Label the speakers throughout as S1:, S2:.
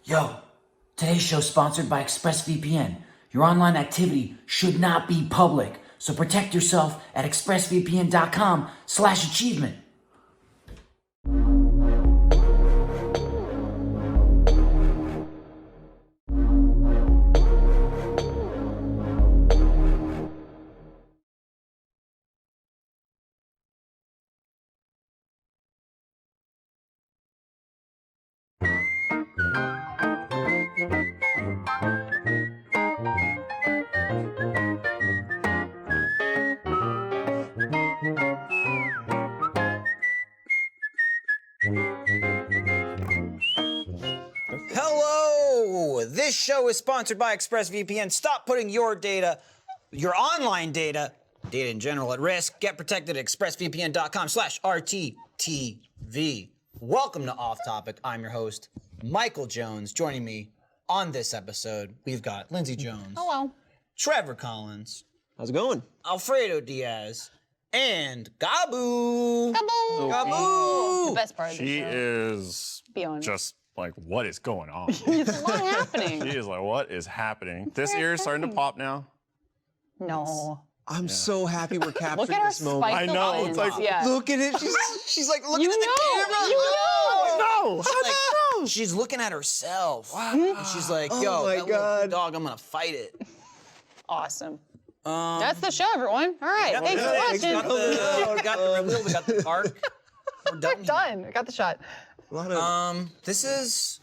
S1: Yo, today's show is sponsored by ExpressVPN. Your online activity should not be public, so protect yourself at expressvpn.com/achievement.
S2: Hello! This show is sponsored by ExpressVPN. Stop putting your data, your online data in general, at risk. Get protected at expressvpn.com/RTTV. Welcome to Off Topic. I'm your host, Michael Jones. Joining me on this episode, we've got Lindsay Jones.
S3: Hello.
S2: Trevor Collins.
S4: How's it going?
S2: Alfredo Diaz. And Gabu.
S3: Gabu. The best part of the
S5: She
S3: show.
S5: is
S3: Be honest.
S5: just like, what is going on?
S3: It's a lot happening.
S5: She is like, what is happening? This ear is starting to pop now.
S3: No.
S4: I'm so happy we're capturing
S3: Look at her
S4: this moment.
S3: spike.
S5: I know, it's like,
S3: yeah.
S4: Look at it. She's like looking
S3: You
S4: at the
S3: know,
S4: camera.
S3: you know.
S5: No!
S2: Like, she's looking at herself. And she's like, yo,
S4: Oh my
S2: that little
S4: God.
S2: dog, I'm gonna fight it.
S3: Awesome. That's the show, everyone. All right. Thanks for
S2: We
S3: watching.
S2: got we got the reveal, we got the park. We're done. here.
S3: Done. I got the shot.
S4: A lot of,
S2: This is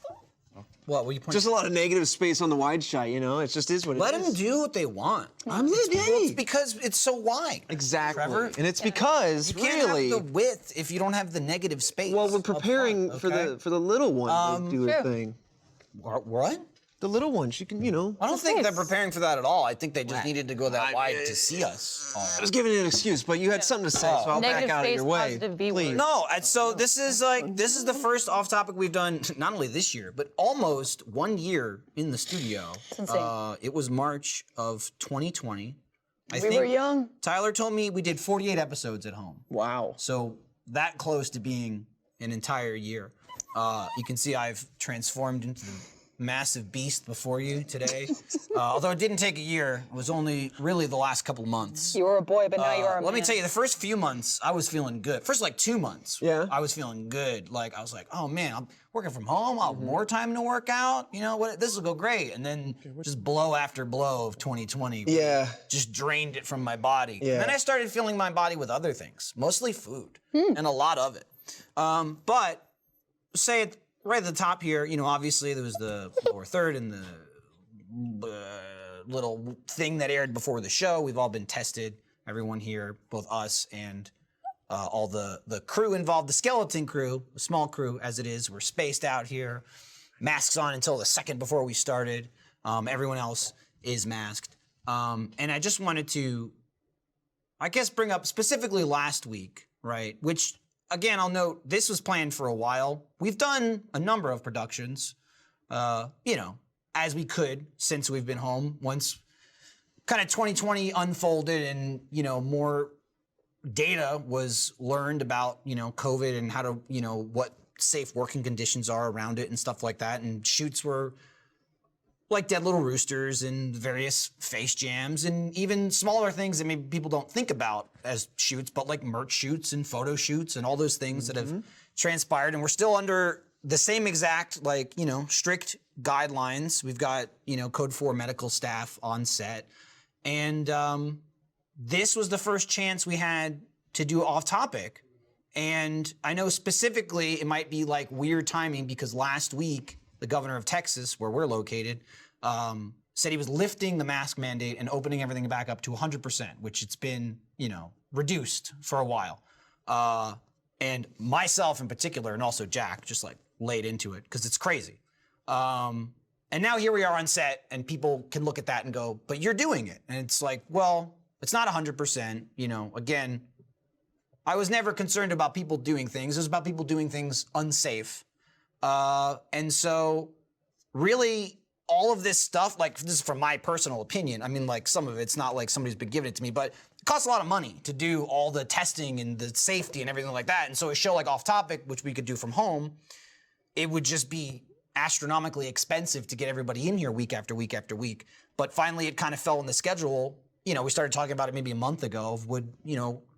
S2: what were you pointing?
S4: just a lot of negative space on the wide shot, you know? It just is what it
S2: Let
S4: is.
S2: them do what they want.
S4: I'm letting
S2: It's because it's so wide.
S4: Exactly.
S2: Trevor?
S4: And it's because
S2: You can't
S4: really
S2: have the width if you don't have the negative space.
S4: well, we're
S2: up front,
S4: preparing for
S2: okay?
S4: the little one to do her
S3: True.
S4: thing.
S2: What?
S4: The little one, she can, you know.
S2: I don't think
S3: nice.
S2: they're preparing for that at all. I think they just needed to go that wide to see us.
S4: I was giving it an excuse, but you had something to say, so I'll
S3: Negative
S4: back out of
S3: space,
S4: your way.
S3: positive B word.
S4: Please.
S2: No, and so this is the first off topic we've done not only this year, but almost 1 year in the studio.
S3: insane.
S2: It was March of 2020. I
S3: We were young.
S2: Tyler told me we did 48 episodes at home.
S4: Wow.
S2: So that close to being an entire year. You can see I've transformed into the massive beast before you today. Although it didn't take a year, it was only really the last couple months.
S3: You were a boy, but now you are a man.
S2: Let me tell you, the first few months, I was feeling good. First, like 2 months,
S4: Yeah.
S2: I was feeling good. Like, I was like, oh man, I'm working from home. I'll have more time to work out. You know what? This will go great. And then just blow after blow of 2020
S4: Yeah.
S2: just drained it from my body.
S4: Yeah.
S2: And then I started filling my body with other things, mostly food, and a lot of it. But say it right at the top here, you know, obviously there was the lower third and the little thing that aired before the show. We've all been tested, everyone here, both us and all the crew involved, the skeleton crew, the small crew as it is. We're spaced out here, masks on until the second before we started. Everyone else is masked. And I just wanted to, I guess, bring up specifically last week, right? Which, again, I'll note, this was planned for a while. We've done a number of productions, you know, as we could since we've been home. Once kind of 2020 unfolded and, you know, more data was learned about, you know, COVID and how to, you know, what safe working conditions are around it and stuff like that. And shoots were like Dead Little Roosters and various face jams and even smaller things that maybe people don't think about as shoots, but like merch shoots and photo shoots and all those things that have transpired. And we're still under the same exact, like, you know, strict guidelines. We've got, you know, Code 4 medical staff on set. And this was the first chance we had to do off topic. And I know specifically it might be like weird timing because last week, the governor of Texas, where we're located, said he was lifting the mask mandate and opening everything back up to 100%, which it's been, you know, reduced for a while. And myself in particular, and also Jack, just like laid into it because it's crazy. And now here we are on set, and people can look at that and go, "But you're doing it," and it's like, well, it's not 100%. You know, again, I was never concerned about people doing things. It was about people doing things unsafe. And so really all of this stuff, like this is from my personal opinion. I mean, like some of it's not like somebody's been giving it to me, but it costs a lot of money to do all the testing and the safety and everything like that. And so a show like Off Topic, which we could do from home, it would just be astronomically expensive to get everybody in here week after week after week. But finally, it kind of fell in the schedule. You know, we started talking about it maybe a month ago.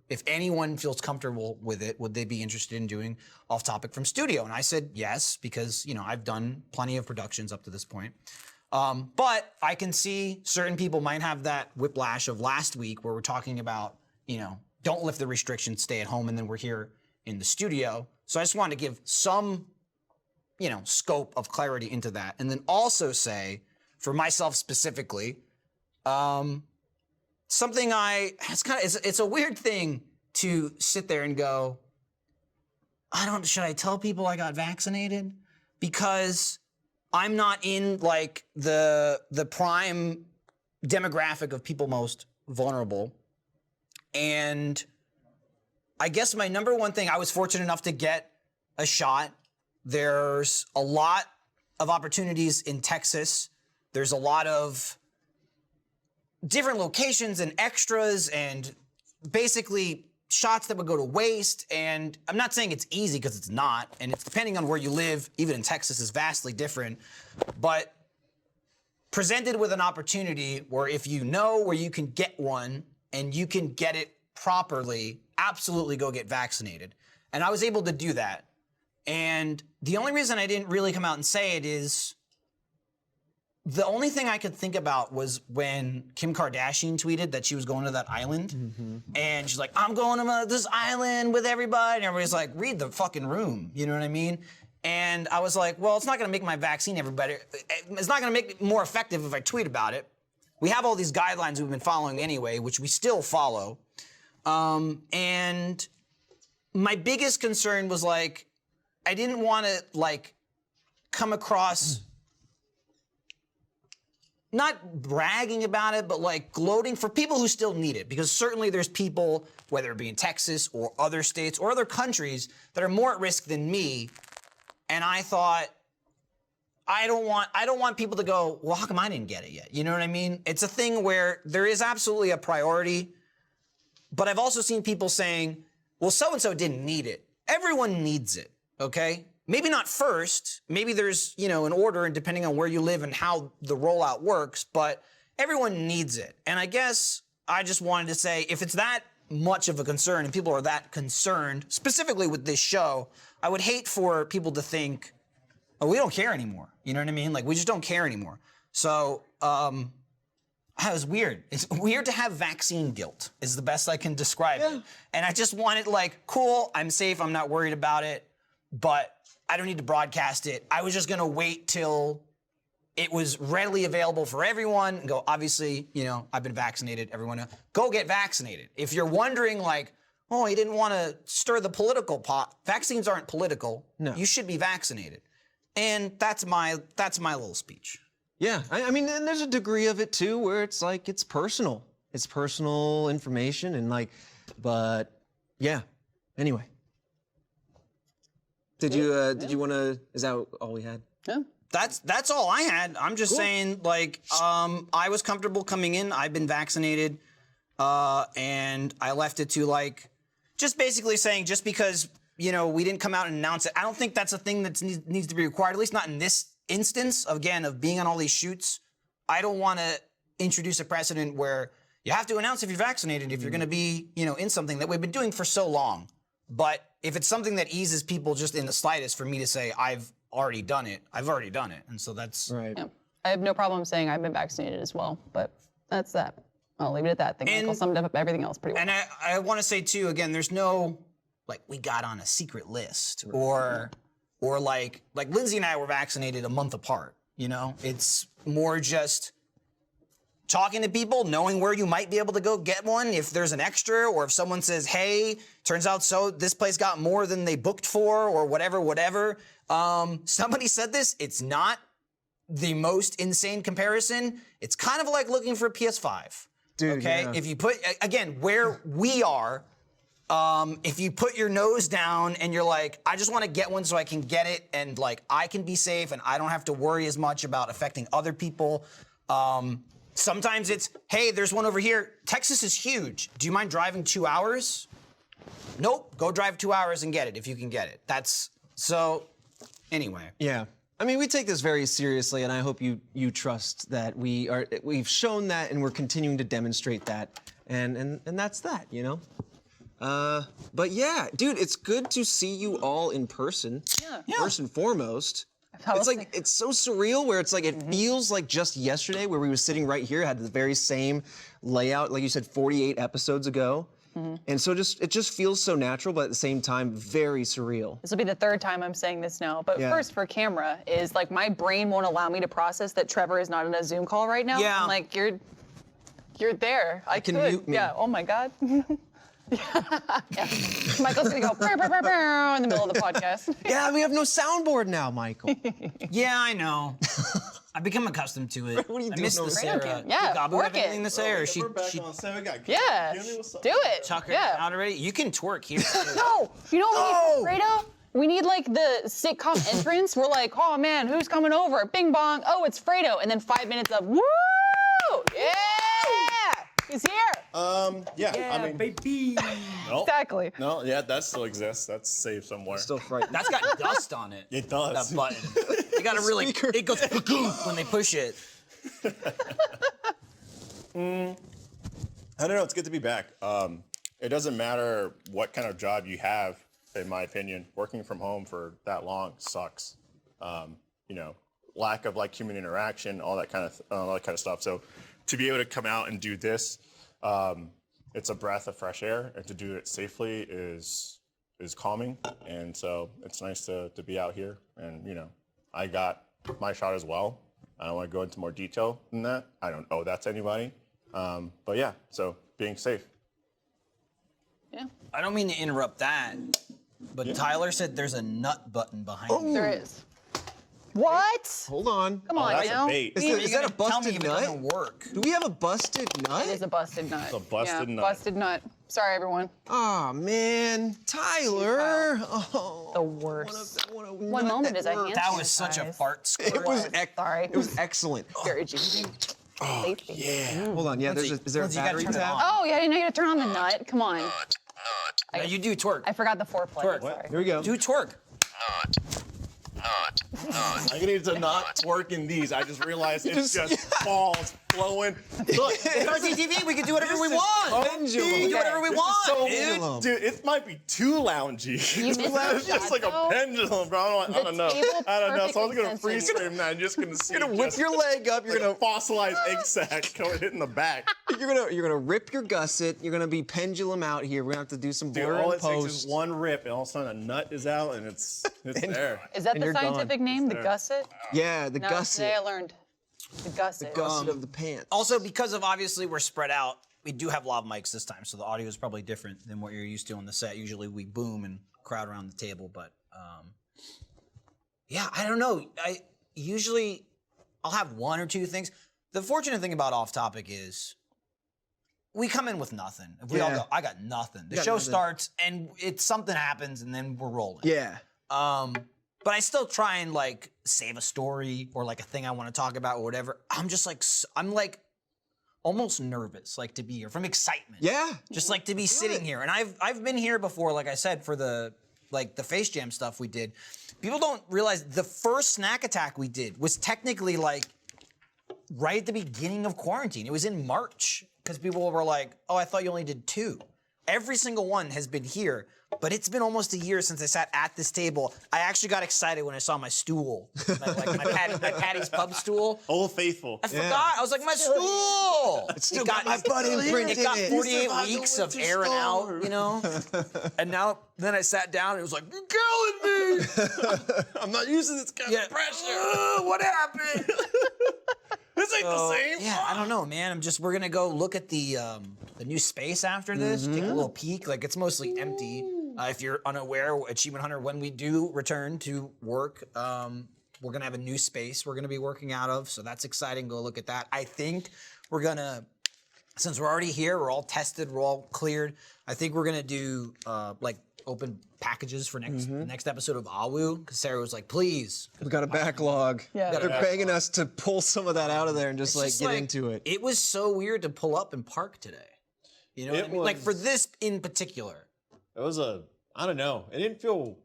S2: If anyone feels comfortable with it, would they be interested in doing Off Topic from studio? And I said yes, because, you know, I've done plenty of productions up to this point. But I can see certain people might have that whiplash of last week where we're talking about, you know, don't lift the restrictions, stay at home, and then we're here in the studio. So I just wanted to give some, you know, scope of clarity into that. And then also say, for myself specifically, something it's a weird thing to sit there and go, should I tell people I got vaccinated? Because I'm not in like the prime demographic of people most vulnerable. And I guess my number one thing, I was fortunate enough to get a shot. There's a lot of opportunities in Texas. There's a lot of different locations and extras and basically shots that would go to waste. And I'm not saying it's easy, because it's not. And it's depending on where you live, even in Texas, is vastly different. But presented with an opportunity where if you know where you can get one and you can get it properly, absolutely go get vaccinated. And I was able to do that. And the only reason I didn't really come out and say it is the only thing I could think about was when Kim Kardashian tweeted that she was going to that island. And she's like, I'm going to this island with everybody. And everybody's like, read the fucking room. You know what I mean? And I was like, well, it's not going to make my vaccine it's not going to make it more effective if I tweet about it. We have all these guidelines we've been following anyway, which we still follow. And my biggest concern was like, I didn't want to like come across not bragging about it, but like gloating for people who still need it. Because certainly there's people, whether it be in Texas or other states or other countries, that are more at risk than me. And I thought, I don't want people to go, well, how come I didn't get it yet? You know what I mean? It's a thing where there is absolutely a priority, but I've also seen people saying, well, so-and-so didn't need it. Everyone needs it, okay? Maybe not first, maybe there's, you know, an order and depending on where you live and how the rollout works, but everyone needs it. And I guess I just wanted to say, if it's that much of a concern and people are that concerned, specifically with this show, I would hate for people to think, oh, we don't care anymore. You know what I mean? Like, we just don't care anymore. So, that was weird. It's weird to have vaccine guilt is the best I can describe it. And I just wanted like, cool, I'm safe, I'm not worried about it, but I don't need to broadcast it. I was just gonna wait till it was readily available for everyone and go, obviously, you know, I've been vaccinated, everyone, go get vaccinated. If you're wondering like, oh, you didn't wanna stir the political pot, vaccines aren't political. No. You should be vaccinated. And that's my little speech.
S4: Yeah, I mean, and there's a degree of it too where it's like, it's personal. It's personal information and like, but yeah, anyway. Did you want to, is that all we had?
S3: Yeah.
S2: That's all I had. I'm just saying, like, I was comfortable coming in. I've been vaccinated, and I left it to like, just basically saying, just because, you know, we didn't come out and announce it, I don't think that's a thing that needs to be required, at least not in this instance, again, of being on all these shoots. I don't want to introduce a precedent where you have to announce if you're vaccinated, if you're going to be, you know, in something that we've been doing for so long. But if it's something that eases people just in the slightest for me to say, I've already done it, I've already done it. And so that's...
S4: Right.
S3: Yeah. I have no problem saying I've been vaccinated as well, but that's that. I'll leave it at that. I think Michael summed up everything else pretty well.
S2: And I want to say, too, again, there's no, like, we got on a secret list or like Lindsay and I were vaccinated a month apart, you know? It's more just talking to people, knowing where you might be able to go get one if there's an extra, or if someone says, hey, turns out this place got more than they booked for, or whatever. Somebody said this, it's not the most insane comparison. It's kind of like looking for a PS5.
S4: Dude,
S2: okay?
S4: yeah.
S2: If you put, again, where we are, if you put your nose down and you're like, I just want to get one so I can get it and like I can be safe and I don't have to worry as much about affecting other people. Sometimes it's, hey, there's one over here. Texas is huge. Do you mind driving 2 hours? Nope. Go drive 2 hours and get it if you can get it. So anyway.
S4: Yeah. I mean, we take this very seriously, and I hope you trust that we've shown that, and we're continuing to demonstrate that, and that's that, you know. But yeah, dude, it's good to see you all in person.
S3: Yeah.
S4: First and foremost. It's like, it's so surreal where it's like, it feels like just yesterday where we were sitting right here, had the very same layout, like you said, 48 episodes ago. And so it just feels so natural, but at the same time, very surreal.
S3: This will be the third time I'm saying this now, but
S4: Yeah.
S3: first for camera is like my brain won't allow me to process that Trevor is not in a Zoom call right now.
S2: Yeah.
S3: I'm like, you're there. I
S4: can
S3: could.
S4: mute me.
S3: Yeah. Oh my God. Yeah. Michael's gonna go "Brr, brr, brr, brr," in the middle of the podcast.
S4: Yeah, we have no soundboard now, Michael.
S2: Yeah, I know. I've become accustomed to it.
S4: What are you
S2: I
S4: doing
S2: miss the
S4: over
S3: there?
S2: Sarah.
S3: Yeah,
S2: Did Gabu
S3: work
S2: have
S3: it.
S2: anything to say, or she
S3: Yeah. Do it.
S2: tuck her
S3: Yeah.
S2: out already? You can twerk here. too.
S3: No, you know what we need for Fredo? We need like the sitcom entrance. We're like, oh man, who's coming over? Bing bong. Oh, it's Fredo. And then 5 minutes of woo! Yeah! He's here.
S5: Yeah, I mean,
S2: baby.
S5: no,
S3: Exactly.
S5: no, yeah, that still exists. That's saved somewhere.
S4: Still frightening.
S2: That's got dust on it.
S5: It does.
S2: That button. You gotta really.
S4: Speaker.
S2: It goes when they push it.
S5: I don't know. It's good to be back. It doesn't matter what kind of job you have, in my opinion. Working from home for that long sucks. You know, lack of like human interaction, all that kind of stuff. So, to be able to come out and do this, it's a breath of fresh air, and to do it safely is calming. And so, it's nice to be out here. And you know, I got my shot as well. I don't want to go into more detail than that. I don't owe that to anybody. But yeah, so being safe.
S3: Yeah,
S2: I don't mean to interrupt that, but Tyler said there's a nut button behind me.
S3: there is. What?
S4: Hold on.
S3: Come on
S5: That's
S3: now.
S5: a bait.
S4: Is,
S2: Are
S4: that-
S2: you
S4: is that
S2: gonna
S4: a
S2: tell me
S4: busted
S2: if it
S4: nut?
S2: doesn't work?
S4: Do we have a busted nut?
S3: It is a busted nut.
S5: It's a busted
S3: yeah,
S5: nut.
S3: Busted nut. Sorry, everyone.
S4: Oh man, Tyler. Oh,
S3: The worst.
S4: what a
S3: One
S4: nut
S3: moment
S4: that
S3: as I
S4: worked.
S3: hand
S2: That was such a
S3: Guys.
S2: fart squirt.
S4: It was
S3: Sorry.
S4: It was excellent.
S3: Very juicy. Oh,
S5: Yeah.
S4: Hold on. Yeah,
S2: Lindsay,
S4: is there a
S2: Lindsay, you gotta
S4: battery
S2: turn it
S4: tab?
S2: on.
S3: Oh, yeah, I didn't know you had to turn on the nut. Come on.
S2: Now you do twerk.
S3: I forgot the foreplay.
S2: Twerk.
S3: Sorry.
S4: Here we go.
S2: Do twerk.
S5: I need to not work in these. I just realized it's just balls flowing. Look,
S2: It's RTTV. We can do whatever we want.
S4: pendulum.
S2: We can do whatever we
S5: This is
S2: want,
S5: so
S2: dude.
S4: pendulum.
S5: Dude, it might be too loungy.
S3: You missed
S5: It's just
S3: that,
S5: like
S3: though.
S5: a pendulum, bro. I don't know.
S3: table
S5: I don't know. So I was gonna
S3: perfectly
S5: freeze frame that. I'm just gonna see.
S4: You're gonna whip
S5: just
S4: your leg up. You're
S5: like a
S4: gonna
S5: fossilized egg sac going hitting the back.
S4: you're gonna rip your gusset. You're gonna be pendulum out here. We're gonna have to do some
S5: Dude,
S4: blur
S5: all
S4: and
S5: it takes
S4: post.
S5: is one rip, and all of a sudden a nut is out, and it's there.
S3: Is that
S4: And
S3: the
S4: you're gone.
S3: scientific name? The
S5: there.
S3: gusset?
S4: Yeah, the
S3: No,
S4: gusset.
S3: today I learned. The gusset.
S4: Gusset of the pants.
S2: Also, because of obviously we're spread out, we do have lav mics this time, so the audio is probably different than what you're used to on the set. Usually we boom and crowd around the table, but yeah, I don't know. I'll have one or two things. The fortunate thing about Off Topic is we come in with nothing. If we all
S4: Yeah.
S2: go, I got nothing. The
S4: got
S2: show
S4: nothing.
S2: starts and something happens and then we're rolling.
S4: Yeah.
S2: But I still try and like save a story or like a thing I want to talk about or whatever. I'm just like I'm like almost nervous like to be here from excitement.
S4: Yeah.
S2: Just like to be sitting here. And I've been here before, like I said, for the Face Jam stuff we did. People don't realize the first Snack Attack we did was technically like right at the beginning of quarantine. It was in March because people were like, "Oh, I thought you only did 2." Every single one has been here, but it's been almost a year since I sat at this table. I actually got excited when I saw my stool, my Patty's Pub stool.
S5: Old Faithful.
S2: I forgot. I was like, my stool.
S4: It's still got my butt imprint
S2: It got
S4: in it.
S2: 48
S5: survived the
S2: weeks of
S5: winter
S2: airing out,
S5: storm.
S2: you know? And now, then I sat down and it was like, you're killing me.
S5: I'm not using this kind
S2: Yeah.
S5: of pressure.
S2: What happened?
S5: This ain't the same.
S2: Yeah, I don't know, man. We're gonna go look at the new space after this, take a little peek. Like, it's mostly empty. If you're unaware, Achievement Hunter, when we do return to work, we're gonna have a new space we're gonna be working out of, so that's exciting. Go look at that. I think we're gonna, since we're already here, we're all tested, we're all cleared. I think we're gonna do like open packages for next episode of Awu, because Sarah was like, please.
S4: We got a backlog.
S3: Yeah.
S4: They're begging us to pull some of that out of there and just
S2: It's
S4: like
S2: just
S4: get into it.
S2: It was so weird to pull up and park today. You know what I
S5: It
S2: mean? Like for
S5: was-
S2: this in particular.
S5: It was I don't know. It didn't feel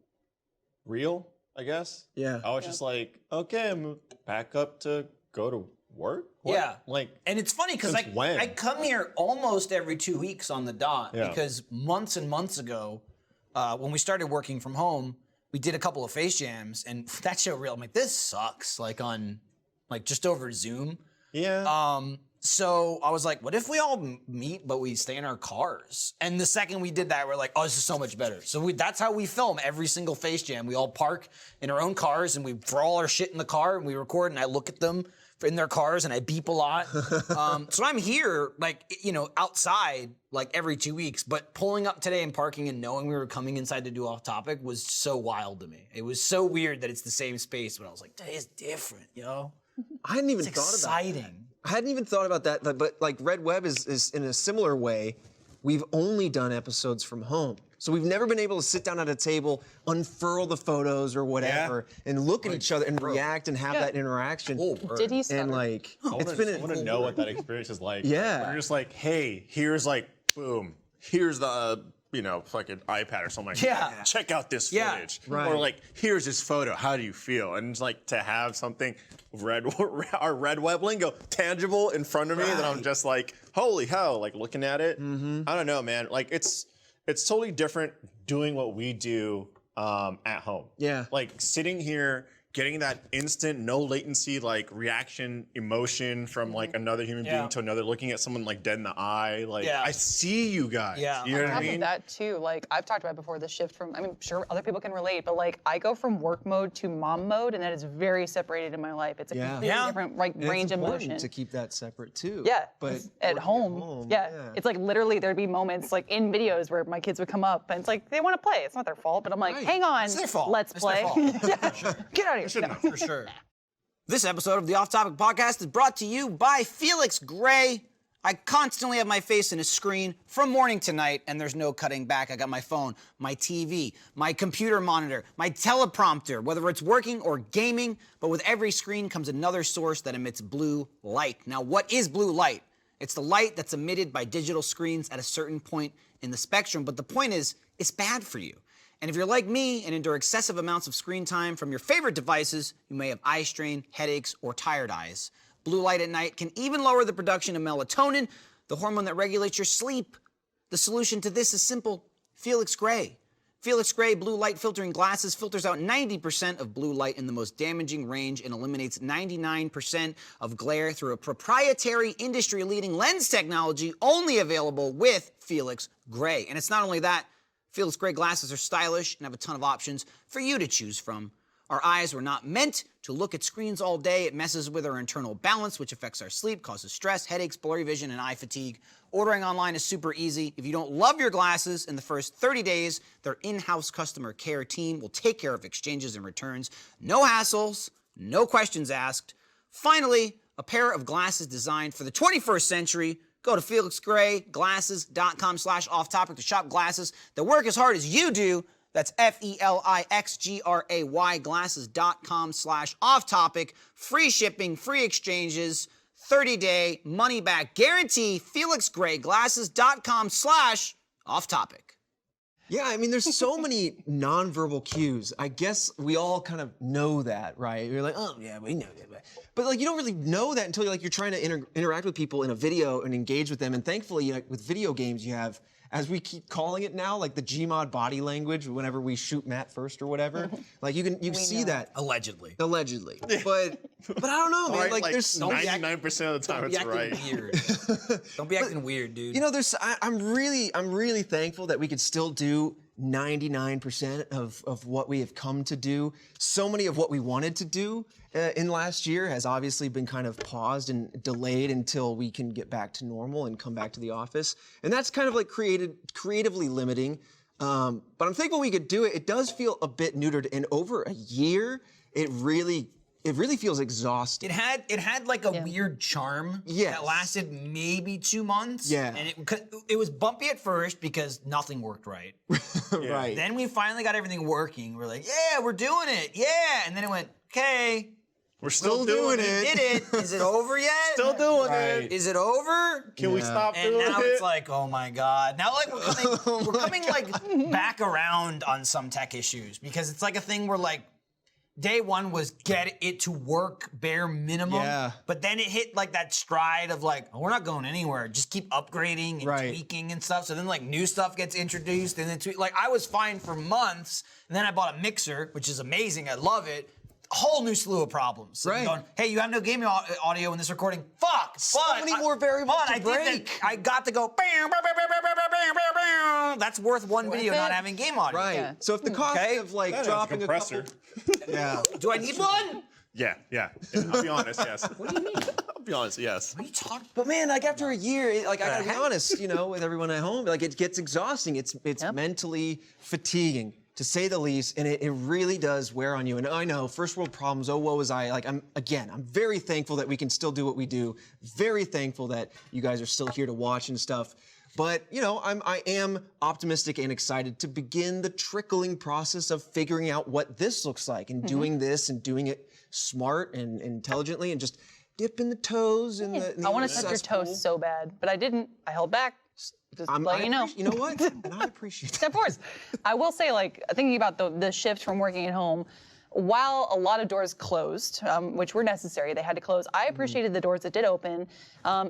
S5: real. I guess.
S4: Yeah.
S5: I was just like, okay, I'm back up to go to work. What?
S2: Yeah.
S5: Like,
S2: And it's funny because
S5: Since when?
S2: I come here almost every 2 weeks on the dot
S5: Yeah.
S2: because months and months ago, when we started working from home, we did a couple of face jams and that show real. I'm like, this sucks. Like on, like just over Zoom.
S5: yeah.
S2: So I was like, what if we all meet, but we stay in our cars? And the second we did that, we're like, oh, this is so much better. So that's how we film every single face jam. We all park in our own cars and we throw all our shit in the car and we record and I look at them in their cars and I beep a lot. So I'm here, like, you know, outside, like every 2 weeks, but pulling up today and parking and knowing we were coming inside to do Off Topic was so wild to me. It was so weird that it's the same space, but I was like, that is different, yo.
S4: I hadn't even
S2: It's
S4: thought about that.
S2: exciting.
S4: I hadn't even thought about that, but like Red Web is in a similar way. We've only done episodes from home. So we've never been able to sit down at a table, unfurl the photos or whatever, and look at each other and react and have that interaction.
S3: Did he stutter?
S4: And like,
S5: I
S4: it's
S5: wanna,
S4: been
S5: I want to know what that experience is like.
S4: Yeah.
S5: When you're just like, hey, here's like, boom, here's the, you know, fucking iPad or something like
S2: Yeah.
S5: that. Check out this
S2: Yeah.
S5: footage.
S4: Right.
S5: Or like, here's this photo. How do you feel? And it's like to have something our Red Web lingo tangible in front of me that I'm just like, holy hell, like looking at it. I don't know, man. Like it's totally different doing what we do at home.
S4: Yeah.
S5: Like sitting here, getting that instant, no latency, like reaction, emotion from like another human being to another, looking at someone like dead in the eye. Like, I see you guys.
S2: Yeah.
S5: You know what I
S3: On top of
S5: mean?
S3: that too, like I've talked about before, the shift from, I mean, sure other people can relate, but like I go from work mode to mom mode, and that is very separated in my life. It's a completely different like
S4: And
S3: range
S4: it's
S3: of
S4: important
S3: motion.
S4: to keep that separate too.
S3: Yeah,
S4: But
S3: at
S4: working
S3: home, yeah, it's like literally there'd be moments like in videos where my kids would come up and it's like they want to play. It's not their fault, but I'm like, hang on,
S2: It's their fault.
S3: let's
S2: It's their
S3: play.
S2: fault.
S3: Yeah. Get out of here. No.
S2: For sure. This episode of the Off Topic Podcast is brought to you by Felix Gray. I constantly have my face in a screen from morning to night, and there's no cutting back. I got my phone, my TV, my computer monitor, my teleprompter, whether it's working or gaming, but with every screen comes another source that emits blue light. Now, what is blue light? It's the light that's emitted by digital screens at a certain point in the spectrum, but the point is, it's bad for you. And if you're like me and endure excessive amounts of screen time from your favorite devices, you may have eye strain, headaches, or tired eyes. Blue light at night can even lower the production of melatonin, the hormone that regulates your sleep. The solution to this is simple: Felix Gray. Felix Gray blue light filtering glasses filters out 90% of blue light in the most damaging range and eliminates 99% of glare through a proprietary industry-leading lens technology only available with Felix Gray. And it's not only that, Felix Gray glasses are stylish and have a ton of options for you to choose from. Our eyes were not meant to look at screens all day. It messes with our internal balance, which affects our sleep, causes stress, headaches, blurry vision, and eye fatigue. Ordering online is super easy. If you don't love your glasses, in the first 30 days, their in-house customer care team will take care of exchanges and returns. No hassles, no questions asked. Finally, a pair of glasses designed for the 21st century. Go to felixgrayglasses.com/offtopic to shop glasses that work as hard as you do. That's FELIXGRAY glasses.com/offtopic. Free shipping, free exchanges, 30-day money-back guarantee. FELIXGRAYglasses.com/offtopic.
S4: Yeah, I mean, there's so many nonverbal cues. I guess we all kind of know that, right? You're like, oh yeah, we know that. But like, you don't really know that until you're trying to interact with people in a video and engage with them. And thankfully, with video games, you have, as we keep calling it now, like the Gmod body language. Whenever we shoot Matt first or whatever, like you can see that
S2: Allegedly.
S4: but I don't know, man.
S5: Right,
S4: like there's
S5: 99% of the time it's right.
S2: Weird. Don't be acting weird, dude.
S4: You know, I'm really thankful that we could still do 99% of what we have come to do. So many of what we wanted to do in last year has obviously been kind of paused and delayed until we can get back to normal and come back to the office. And that's kind of like creatively limiting. But I'm thankful we could do it. It does feel a bit neutered. And over a year, it really feels exhausting.
S2: It had like a weird charm that lasted maybe 2 months.
S4: Yeah.
S2: And it was bumpy at first because nothing worked right.
S4: Right.
S2: Then we finally got everything working. We're like, yeah, we're doing it. Yeah. And then it went, okay.
S5: We're still doing
S2: We
S5: it.
S2: did it. Is it over yet?
S5: Still doing it.
S2: Is it over?
S5: Can we stop
S2: And
S5: doing
S2: now
S5: it?
S2: it's like, oh my God. Now like we're coming like back around on some tech issues because it's like a thing where like day one was get it to work bare minimum.
S4: Yeah.
S2: But then it hit like that stride of like, oh, we're not going anywhere. Just keep upgrading and tweaking and stuff. So then like new stuff gets introduced and then like I was fine for months. And then I bought a mixer, which is amazing. I love it. A whole new slew of problems. So going, hey, you have no gaming audio in this recording. Fuck.
S4: So many more variables to break.
S2: I got to go. Bam, bam, bam, bam, bam, bam, bam, bam. That's worth one video not having game audio.
S4: Right.
S3: Yeah.
S4: So if the cost of like
S5: That has
S4: dropping a
S5: compressor.
S4: couple, yeah.
S2: Do I need one?
S5: Yeah. I'll be honest, yes. What do you mean? I'll be honest, yes.
S2: What are you talking?
S4: But man, like after a year, like I gotta be honest, with everyone at home, like it gets exhausting. It's mentally fatiguing, to say the least, and it really does wear on you. And I know, first world problems, oh, woe is I. Like, I'm very thankful that we can still do what we do. Very thankful that you guys are still here to watch and stuff. But, I am optimistic and excited to begin the trickling process of figuring out what this looks like and doing this and doing it smart and intelligently and just dipping the toes in the
S3: I want to touch your toes so bad, but I didn't. I held back. Just let you know.
S4: You know what? And I appreciate that.
S3: Of course. I will say, like, thinking about the shift from working at home, while a lot of doors closed, which were necessary, they had to close, I appreciated the doors that did open,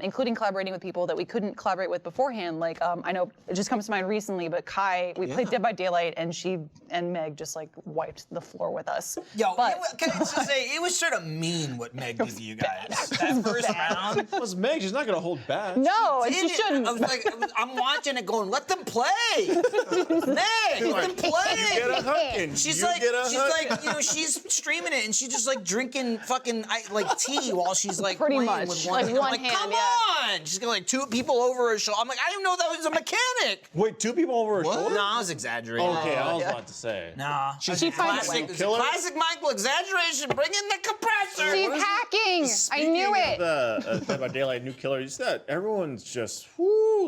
S3: including collaborating with people that we couldn't collaborate with beforehand. Like, I know it just comes to mind recently, but Kai, we played Dead by Daylight, and she and Meg just, like, wiped the floor with us.
S2: Yo, can I just say, it was sort of mean what Meg did to you guys. That first round.
S6: It was Meg. She's not gonna hold back.
S3: No, and she
S2: Did it.
S3: shouldn't.
S2: I was like, I'm watching it going, let them play. Meg, let them play.
S5: You get a hooking.
S2: She's
S5: You
S2: like,
S5: get a hook.
S2: she's streaming it and she's just like drinking fucking like tea while she's like
S3: Pretty
S2: playing
S3: much.
S2: with
S3: Like
S2: hand. I'm
S3: one
S2: like,
S3: hand,
S2: come
S3: yeah.
S2: on! She's got like two people over her shoulder. I'm like, I didn't know that was a mechanic.
S6: Wait, two people over her shoulder?
S2: No, I was exaggerating.
S6: Okay, I was about to say.
S2: Nah,
S3: She finds a way.
S2: classic, classic Michael exaggeration. Bring in the compressor.
S3: She's hacking. I knew it.
S5: The Dead by Daylight new killer. You said everyone's just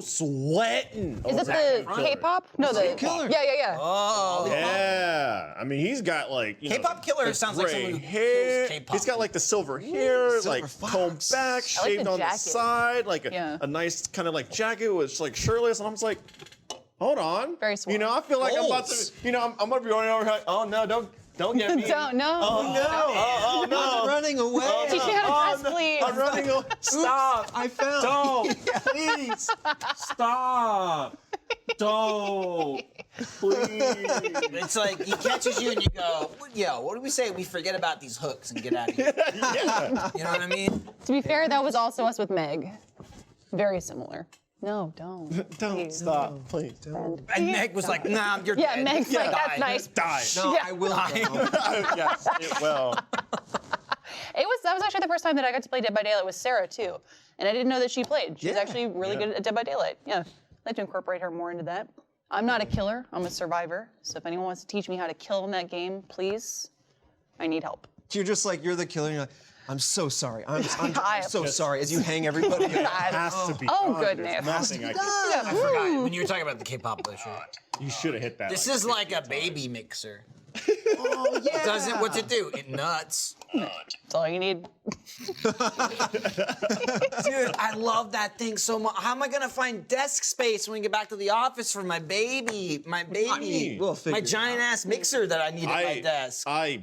S5: sweating.
S3: Is it the K-pop? No, the
S4: Killer.
S3: Yeah.
S2: Oh,
S5: Yeah, I mean he's got like
S2: K-pop killer
S5: the
S2: sounds like
S5: gray
S2: someone who
S5: hair.
S2: kills K-pop.
S5: He's got like the silver hair,
S4: silver
S5: like
S4: fox.
S5: combed back,
S3: I like
S5: shaved
S3: the
S5: on the
S3: jacket.
S5: side, like
S3: Yeah.
S5: a nice kind of like jacket with like shirtless, and I'm just like, hold on,
S3: Very suave.
S5: I feel like I'm about
S2: Goals.
S5: to, I'm gonna be running over here. Oh no, don't get me.
S3: Don't, no.
S5: Oh no. Oh
S4: I'm
S5: no.
S4: running away.
S3: Teach me how to press, please.
S5: I'm running away. Stop.
S4: I fell.
S5: Don't. Please. Stop. Don't. Please.
S2: It's like he catches you and you go, yo, what do we say? We forget about these hooks and get out of here.
S5: Yeah.
S2: You know what I mean?
S3: To be fair, that was also us with Meg. Very similar. No, don't.
S5: Don't
S3: Please.
S5: stop. Please.
S3: Friend.
S2: And Meg was like, nah, you're
S3: Yeah,
S2: dead.
S3: Meg's like, that's
S2: Die.
S3: nice.
S5: Die.
S4: No,
S3: Yeah.
S4: I will.
S5: Yes, it will.
S3: That was actually the first time that I got to play Dead by Daylight with Sarah too, and I didn't know that she played. She's
S4: Yeah.
S3: actually really good at Dead by Daylight. Yeah, I'd like to incorporate her more into that. I'm not a killer. I'm a survivor. So if anyone wants to teach me how to kill in that game, please, I need help.
S4: You're just like, you're the killer, and you're like, I'm so sorry. I'm
S3: I-
S4: so sorry. As you hang everybody.
S5: It has to be.
S3: Oh,
S5: done.
S3: goodness.
S5: There's nothing I can.
S2: I forgot when you were talking about the K-pop issue.
S5: You should have hit that.
S2: This
S5: like
S2: is like
S5: 50
S2: a
S5: times.
S2: baby mixer.
S4: Oh yeah.
S2: Does it? What's it do? It nuts.
S3: That's all you need.
S2: Dude, I love that thing so much. How am I gonna find desk space when we get back to the office for my baby?
S4: We'll figure
S2: My
S4: it
S2: giant ass mixer that I need at my desk.
S5: I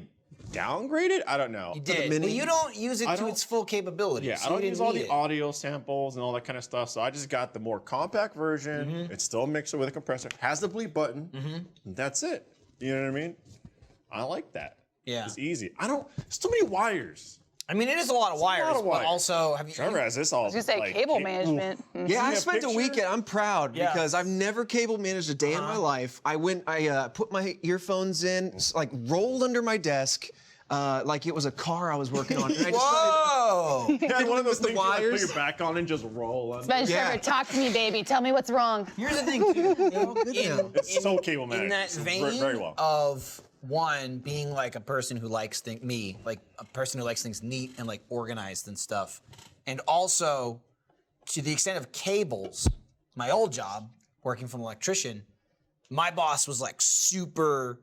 S5: downgraded. I don't know.
S2: You did.
S4: mini?
S2: But you don't use it
S5: I
S2: to
S5: don't-
S2: its full capability.
S5: Yeah,
S2: so
S5: I don't
S2: you
S5: use
S2: didn't
S5: all
S2: need
S5: the
S2: it.
S5: audio samples and all that kind of stuff. So I just got the more compact version. It's still a mixer with a compressor. Has the bleep button. And that's it. You know what I mean? I like that.
S2: Yeah.
S5: It's easy. It's too many wires.
S2: I mean, it is a lot of wires,
S5: lot of
S2: but
S5: wires.
S2: also have you?
S5: Trevor has this all.
S3: I was gonna say cable management.
S4: Yeah, I
S5: See a
S4: spent a
S5: picture?
S4: weekend. I'm proud
S2: Yeah.
S4: because I've never cable managed a day in my life. I put my earphones in, like rolled under my desk, like it was a car I was working on. And I just
S2: Whoa!
S5: Yeah, one of those
S4: the
S5: things you like, put
S4: wires.
S5: your back on and just roll. On.
S3: Ben
S4: Yeah.
S3: Trevor, talk to me, baby. Tell me what's wrong.
S2: Here's the thing, too.
S5: It's so cable
S2: In
S5: managed.
S2: that
S5: It's
S2: vein
S5: very well.
S2: of one being like a person who likes like a person who likes things neat and like organized and stuff, and also to the extent of cables. My old job, working from an electrician, my boss was like super,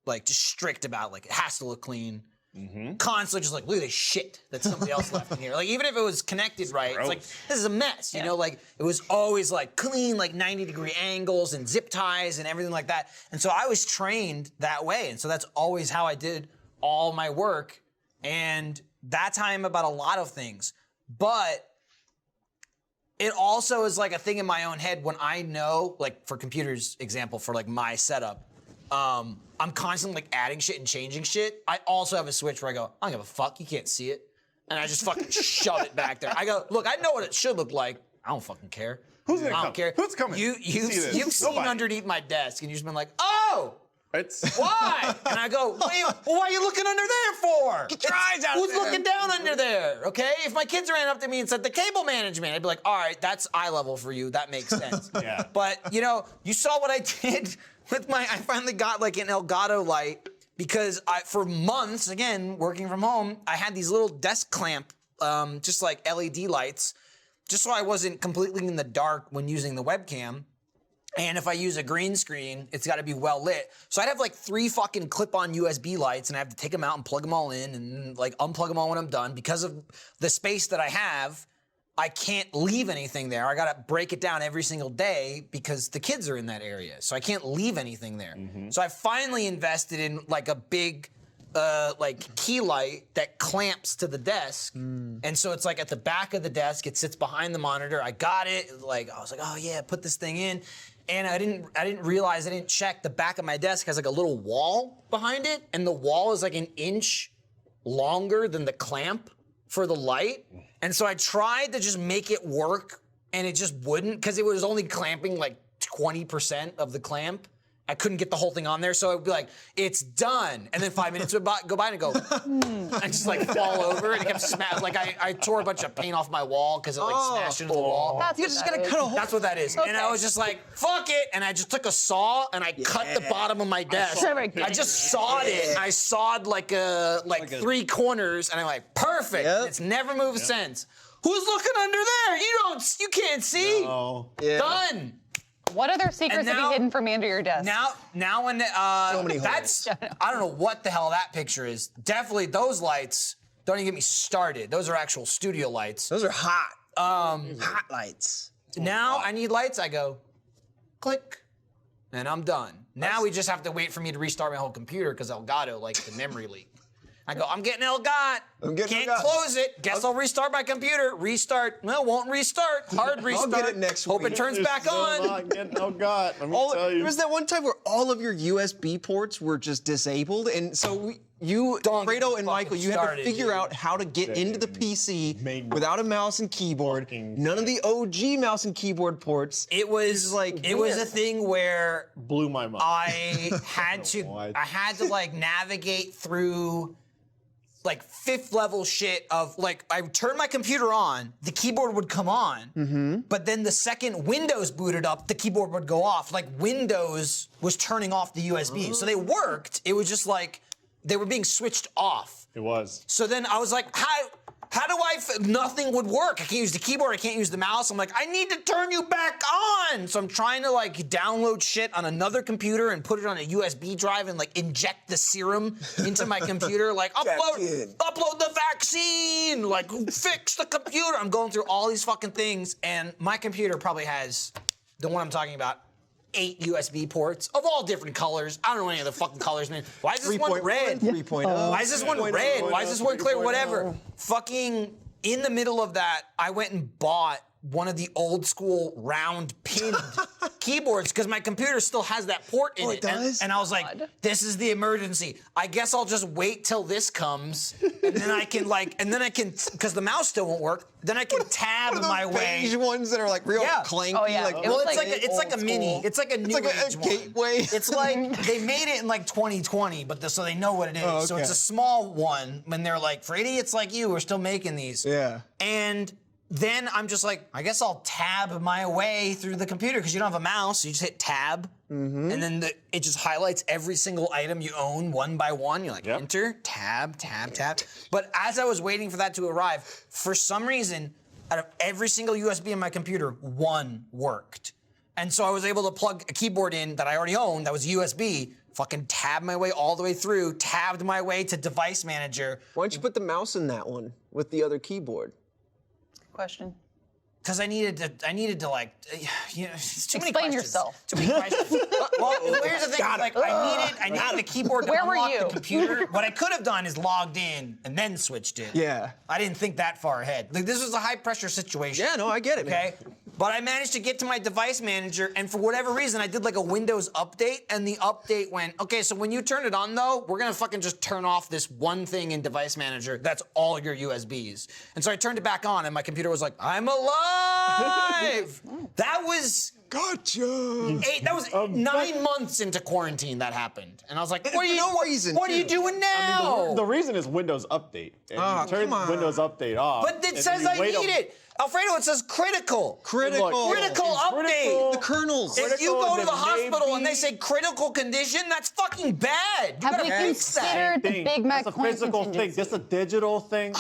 S2: like just strict about like it has to look clean. Constantly just like, look at this shit that somebody else left in here. Like even if it was connected right, it's like this is a mess. You know, like it was always like clean, like 90-degree angles and zip ties and everything like that. And so I was trained that way, and so that's always how I did all my work, and that's how I'm about a lot of things. But it also is like a thing in my own head when I know, like for computers example, for like my setup, I'm constantly like adding shit and changing shit. I also have a switch where I go, I don't give a fuck, you can't see it. And I just fucking shove it back there. I go, look, I know what it should look like. I don't fucking care.
S5: Who's gonna
S2: I don't
S5: come?
S2: care.
S5: Who's coming?
S2: You've
S5: See this?
S2: seen
S5: Nobody.
S2: underneath my desk and you've just been like, oh!
S5: It's
S2: Why? And I go, well, why are you looking under there for?
S4: Get your eyes out
S2: Who's
S4: there.
S2: looking down under there? Okay? If my kids ran up to me and said the cable management, I'd be like, all right, that's eye level for you. That makes sense.
S5: Yeah.
S2: But you know, you saw what I did with I finally got like an Elgato light because for months, again, working from home, I had these little desk clamp, just like LED lights, just so I wasn't completely in the dark when using the webcam. And if I use a green screen, it's got to be well lit. So I'd have like 3 fucking clip-on USB lights, and I have to take them out and plug them all in, and like unplug them all when I'm done. Because of the space that I have, I can't leave anything there. I got to break it down every single day because the kids are in that area. So I can't leave anything there. So I finally invested in like a big like key light that clamps to the desk. And so it's like at the back of the desk, it sits behind the monitor. I got it. Like I was like, oh yeah, put this thing in. And I didn't realize, I didn't check the back of my desk has like a little wall behind it, and the wall is like an inch longer than the clamp for the light. And so I tried to just make it work, and it just wouldn't, because it was only clamping like 20% of the clamp. I couldn't get the whole thing on there, so I'd be like, it's done. And then 5 minutes would go by and I'd go, I just like fall over, and it kept smashing. Like I tore a bunch of paint off my wall because it like smashed into the wall.
S3: That's
S4: You
S3: what
S4: just
S3: that
S4: gotta
S3: is.
S4: cut a hole.
S2: That's what that is. And I was just like, fuck it. And I just took a saw and I cut the bottom of my desk. I just sawed it. I sawed like 3 corners, and I'm like, perfect.
S4: Yep.
S2: It's never moved since. Who's looking under there? You can't see.
S6: Oh.
S4: Yeah.
S2: Done.
S3: What other secrets have
S2: now-
S3: you hidden from me under your desk?
S2: Now when
S4: many
S2: that's I don't know what the hell that picture is. Definitely those lights. Don't even get me started. Those are actual studio lights.
S4: Those are hot. Hot lights.
S2: Now I need lights. I go, click, and I'm done. Now we just have to wait for me to restart my whole computer because Elgato like the memory leak. I go, I'm getting Elgato.
S4: I'm getting
S2: Can't
S4: Elgato.
S2: close it. Guess I'll restart my computer. Restart. No, won't restart. Hard restart.
S4: get it next
S2: Hope
S4: week.
S2: it turns back on.
S5: Oh God! Let me tell you.
S4: There was that one time where all of your USB ports were just disabled, and so
S2: Don't get
S4: Fredo
S2: me
S4: and Michael,
S2: fucking
S4: you had to
S2: started,
S4: figure
S2: dude.
S4: out how to get into the PC
S5: Made me
S4: without a mouse and keyboard. None of the OG mouse and keyboard ports.
S2: It was
S4: like
S2: it was
S4: weird.
S2: a thing where
S5: blew my mind.
S2: I had to
S5: Why?
S2: like navigate through like 5th level shit of like I would turn my computer on, the keyboard would come on, but then the second Windows booted up, the keyboard would go off. Like Windows was turning off the USB. So they worked. It was just like they were being switched off.
S5: It was.
S2: So then I was like, how do nothing would work. I can't use the keyboard, I can't use the mouse. I'm like, I need to turn you back on. So I'm trying to like download shit on another computer and put it on a USB drive and like inject the serum into my computer. Like upload the vaccine, like fix the computer. I'm going through all these fucking things, and my computer probably has the one I'm talking about. 8 USB ports of all different colors. I don't know any of the fucking colors, man. Why is this one red?
S4: 3.0.
S2: Why is this one red? Why is this one clear? Whatever. Fucking in the middle of that, I went and bought one of the old school round pinned keyboards because my computer still has that port in
S4: Oh,
S2: it.
S4: it does?
S2: And I was like, this is the emergency. I guess I'll just wait till this comes, and then I can because the mouse still won't work. Then I can tab
S4: One of
S2: my
S4: those
S2: way.
S4: beige ones that are like real
S2: Yeah.
S4: clanky.
S3: Oh, yeah.
S4: Like,
S3: It
S2: Well,
S3: was
S2: it's
S3: like
S2: like a
S3: old
S2: mini.
S3: school.
S2: It's like a new
S4: like a
S2: age one.
S4: gateway.
S2: It's like they made it in like 2020, but so they know what it is.
S4: Oh,
S2: So it's
S4: okay.
S2: a small one. When they're like, for idiots like you, we're still making these.
S4: Yeah.
S2: And then I'm just like, I guess I'll tab my way through the computer because you don't have a mouse. So you just hit tab, and then it just highlights every single item you own one by one. You're like,
S5: Yep.
S2: enter, tab, tab, tab. But as I was waiting for that to arrive, for some reason, out of every single USB in my computer, one worked. And so I was able to plug a keyboard in that I already owned that was USB, fucking tab my way all the way through, tabbed my way to device manager.
S4: Why don't you put the mouse in that one with the other keyboard?
S3: Question.
S2: Because I needed to like, it's too many
S3: Explain
S2: questions.
S3: yourself.
S2: Too many questions. Well, here's the thing. Like, I needed the keyboard to
S3: Where were
S2: unlock
S3: you?
S2: the computer. What I could have done is logged in and then switched it.
S4: Yeah.
S2: I didn't think that far ahead. Like, this was a high pressure situation.
S4: Yeah, no, I get it, man.
S2: Okay. But I managed to get to my device manager, and for whatever reason, I did like a Windows update, and the update went, okay, so when you turn it on though, we're gonna fucking just turn off this one thing in device manager. That's all your USBs. And so I turned it back on, and my computer was like, I'm alive! That was
S4: Gotcha.
S2: that was 9 months into quarantine that happened. And I was like, what are you,
S4: no reason,
S2: what are you
S4: too.
S2: doing now?
S6: The reason is Windows Update. And
S4: Oh,
S6: you turn
S4: come on.
S6: Windows Update off.
S2: But it
S6: and
S2: says
S6: you
S2: I
S6: wait
S2: need it. Alfredo, it says critical.
S4: Critical.
S2: Critical
S6: It's
S2: update.
S4: The kernels.
S2: If you
S6: Critical,
S2: go to the
S6: then
S2: hospital and
S6: maybe-
S2: they say critical condition, that's fucking bad. You
S3: Have we
S2: gotta fix that.
S3: considered the
S6: Thing.
S3: Big Mac
S6: That's a
S3: point
S6: physical thing.
S3: contingency?
S6: This is a digital thing.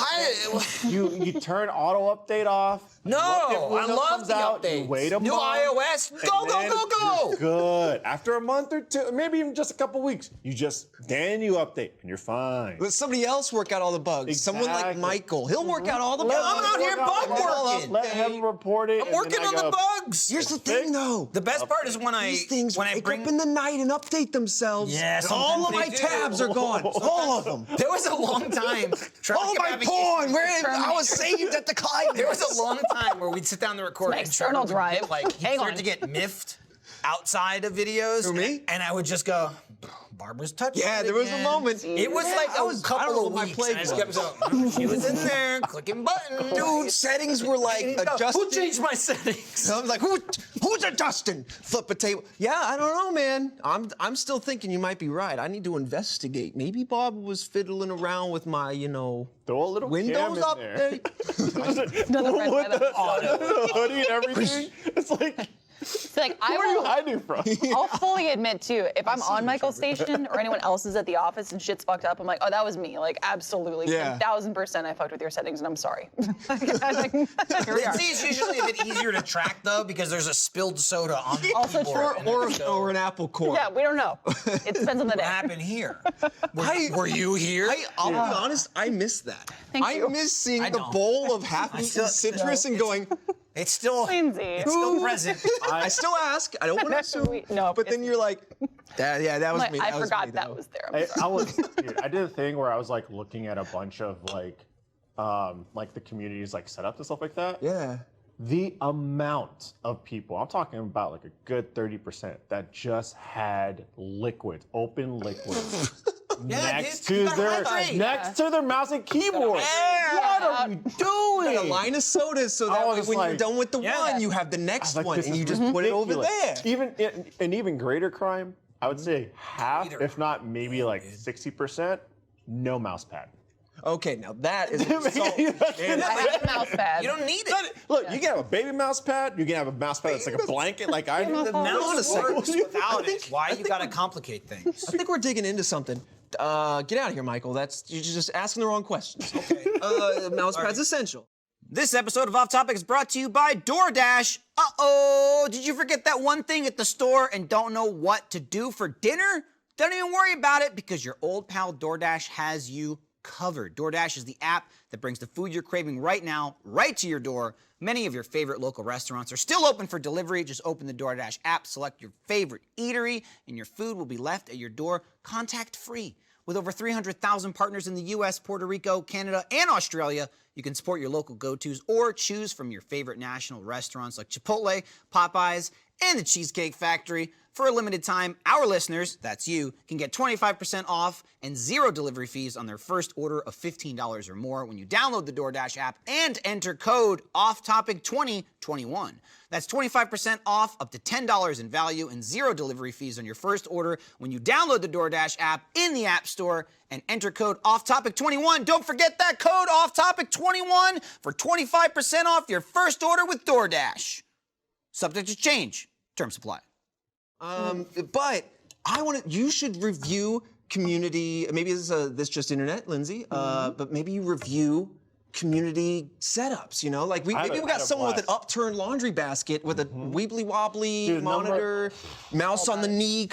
S6: You turn auto update off.
S2: No,
S6: look if
S2: I
S6: Windows
S2: love
S6: comes
S2: the
S6: out,
S2: updates.
S6: You wait a
S2: New
S6: month,
S2: iOS,
S6: and
S2: go,
S6: then
S2: go.
S6: you're good. After a month or two, maybe even just a couple weeks, you update and you're fine.
S4: Let somebody else work out all the bugs. Someone like
S6: Exactly.
S4: Michael. He'll work out all the bugs.
S2: I'm out here bug working.
S6: Let him report it.
S2: I'm working on the bugs.
S4: Here's the thing, though.
S2: The best part is when
S4: These things wake up in the night and update themselves.
S2: Yeah,
S4: and all of
S2: sometimes
S4: my
S2: they do.
S4: tabs are gone. All of them.
S2: There was a long time.
S4: All my porn. Where I was saved at the client.
S2: There was a long time where we'd sit down to record
S3: my
S2: and
S3: external
S2: Trevor would
S3: drive.
S2: get, like, he'd
S3: Hang
S2: start
S3: on.
S2: to get miffed outside of videos.
S4: Who, me?
S2: And I would just go, Barbara's touching
S4: Yeah,
S2: it
S4: there was a
S2: again."
S4: moment.
S2: It was like
S4: I
S2: a
S4: don't
S2: couple
S4: know
S2: of
S4: what my
S2: weeks.
S4: plague
S2: And I just kept
S4: was.
S2: going, she was in there clicking buttons.
S4: Dude, settings were like adjusted.
S2: Who changed my settings?
S4: I was like, who's adjusting? Flip a table. Yeah, I don't know, man. I'm still thinking you might be right. I need to investigate. Maybe Bob was fiddling around with my,
S6: Throw a little
S4: Windows
S6: cam in there.
S4: update.
S3: Another friend by the-
S6: The hoodie and everything. It's like,
S3: It's like,
S6: where are you hiding from?
S3: I'll fully admit too, if I'm on Michael's station or anyone else is at the office and shit's fucked up, I'm like, oh, that was me. Like, absolutely,
S4: Yeah.
S3: 1000% I fucked with your settings, and I'm sorry. Like, here we are.
S2: See, it's usually a bit easier to track though because there's a spilled soda on the
S3: Also
S2: keyboard.
S3: true.
S4: or an apple core.
S3: Yeah, we don't know. It depends on the
S2: What
S3: day.
S2: happened here? Were you here?
S4: I'll be honest, I miss that.
S3: Thank
S4: I
S3: you.
S4: miss seeing
S2: I
S4: the
S2: don't.
S4: bowl of half-eaten citrus and going,
S2: It's still
S3: Lindsay.
S2: present.
S4: I still ask. I don't want to
S3: That's
S4: assume.
S3: no,
S4: but then
S3: it's-
S4: you're like, that was
S3: Like,
S4: me.
S3: I
S4: That was
S3: forgot
S4: me,
S3: that
S4: though."
S3: was there. I'm sorry.
S6: I did a thing where I was like looking at a bunch of like the communities like setups and stuff like that.
S4: Yeah.
S6: The amount of people, I'm talking about like a good 30% that just had liquid, open liquids next
S2: dude, you
S6: to
S2: gotta hydrate.
S6: their mouse and keyboard. What are you doing?
S4: A line of sodas so
S6: I
S4: that
S6: was
S4: way
S6: just
S4: when you're
S6: like-
S4: done with the
S2: Yeah.
S4: one, you have the next
S6: Like,
S4: one
S6: this
S4: and
S6: is
S4: you just put it over
S6: ridiculous.
S4: there.
S6: An even greater crime, I would say half,
S2: Greater
S6: if not maybe like 60%, no mouse pad.
S4: Okay, now that is an insult. And
S3: I have a mouse pad.
S2: You don't need it.
S6: Look, you can have a baby mouse pad. You can have a mouse pad that's like a blanket, like I do.
S2: The
S4: Hold on a
S2: mouse
S4: second.
S2: works without it. Why you gotta complicate things?
S4: I think we're digging into something. Get out of here, Michael. You're just asking the wrong questions. Okay. Mouse pad's essential.
S2: This episode of Off Topic is brought to you by DoorDash. Uh-oh, did you forget that one thing at the store and don't know what to do for dinner? Don't even worry about it because your old pal DoorDash has you covered. DoorDash is the app that brings the food you're craving right now, right to your door. Many of your favorite local restaurants are still open for delivery. Just open the DoorDash app, select your favorite eatery, and your food will be left at your door contact-free. With over 300,000 partners in the US, Puerto Rico, Canada, and Australia, you can support your local go-tos or choose from your favorite national restaurants like Chipotle, Popeyes, and the Cheesecake Factory. For a limited time, our listeners, that's you, can get 25% off and 0 delivery fees on their first order of $15 or more when you download the DoorDash app and enter code OFFTOPIC2021. That's 25% off up to $10 in value and 0 delivery fees on your first order when you download the DoorDash app in the App Store and enter code OFFTOPIC21. Don't forget that code OFFTOPIC21 for 25% off your first order with DoorDash. Subject to change. Terms apply.
S4: But you should review community, maybe this just internet, Lindsay, but maybe you review community setups, like maybe we got someone with an upturned laundry basket with a wibbly wobbly
S6: Dude,
S4: monitor, mouse on the knee,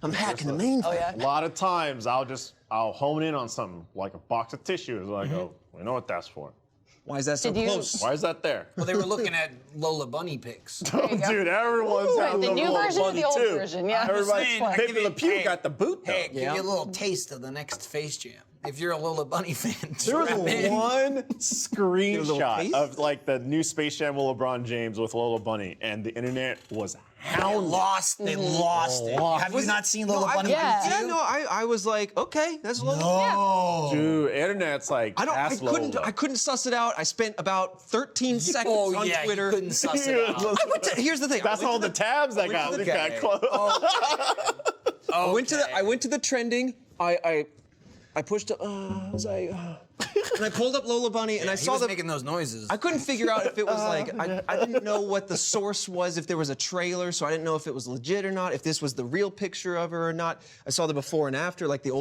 S4: I'm hacking the main thing.
S6: A lot of times I'll hone in on something like a box of tissues. I go, we know what that's for.
S4: Why is that so
S3: Did you-
S4: close?
S5: Why is that there?
S2: Well, they were looking at Lola Bunny pics.
S5: Dude, everyone's
S3: Wait,
S5: having
S3: the
S5: a
S3: new
S5: little
S3: version or
S5: funny
S3: the old
S5: too.
S3: version? Yeah.
S5: Everybody,
S2: saying, I
S5: Pepe
S2: give
S5: Le
S2: you-
S5: Pew
S2: hey,
S5: got the boot though.
S2: Hey, give you a little taste of the next Space Jam. If you're a Lola Bunny fan,
S5: There was
S2: strap in.
S5: one screenshot
S4: taste?
S5: of like the new Space Jam with LeBron James with Lola Bunny, and the internet was
S2: They
S5: hounding.
S2: lost. They lost it. Have you not seen Lola Bunny?
S3: Yeah.
S2: Bunny
S4: Yeah,
S2: 2?
S4: no, I was like, okay, that's Lola.
S2: Oh.
S5: Dude, internet's like
S4: I couldn't suss it out. I spent about 13 seconds
S2: Oh,
S4: on
S2: yeah,
S4: Twitter.
S2: you couldn't suss it out.
S4: Here's the thing.
S5: That's all the tabs I got.
S4: to the-
S5: got closed.
S4: I went to the trending. I pushed. I was like, and I pulled up Lola Bunny, and I
S2: He
S4: saw
S2: was
S4: the.
S2: making those noises.
S4: I couldn't figure out if it was like I didn't know what the source was, if there was a trailer, so I didn't know if it was legit or not, if this was the real picture of her or not. I saw the before and after, like the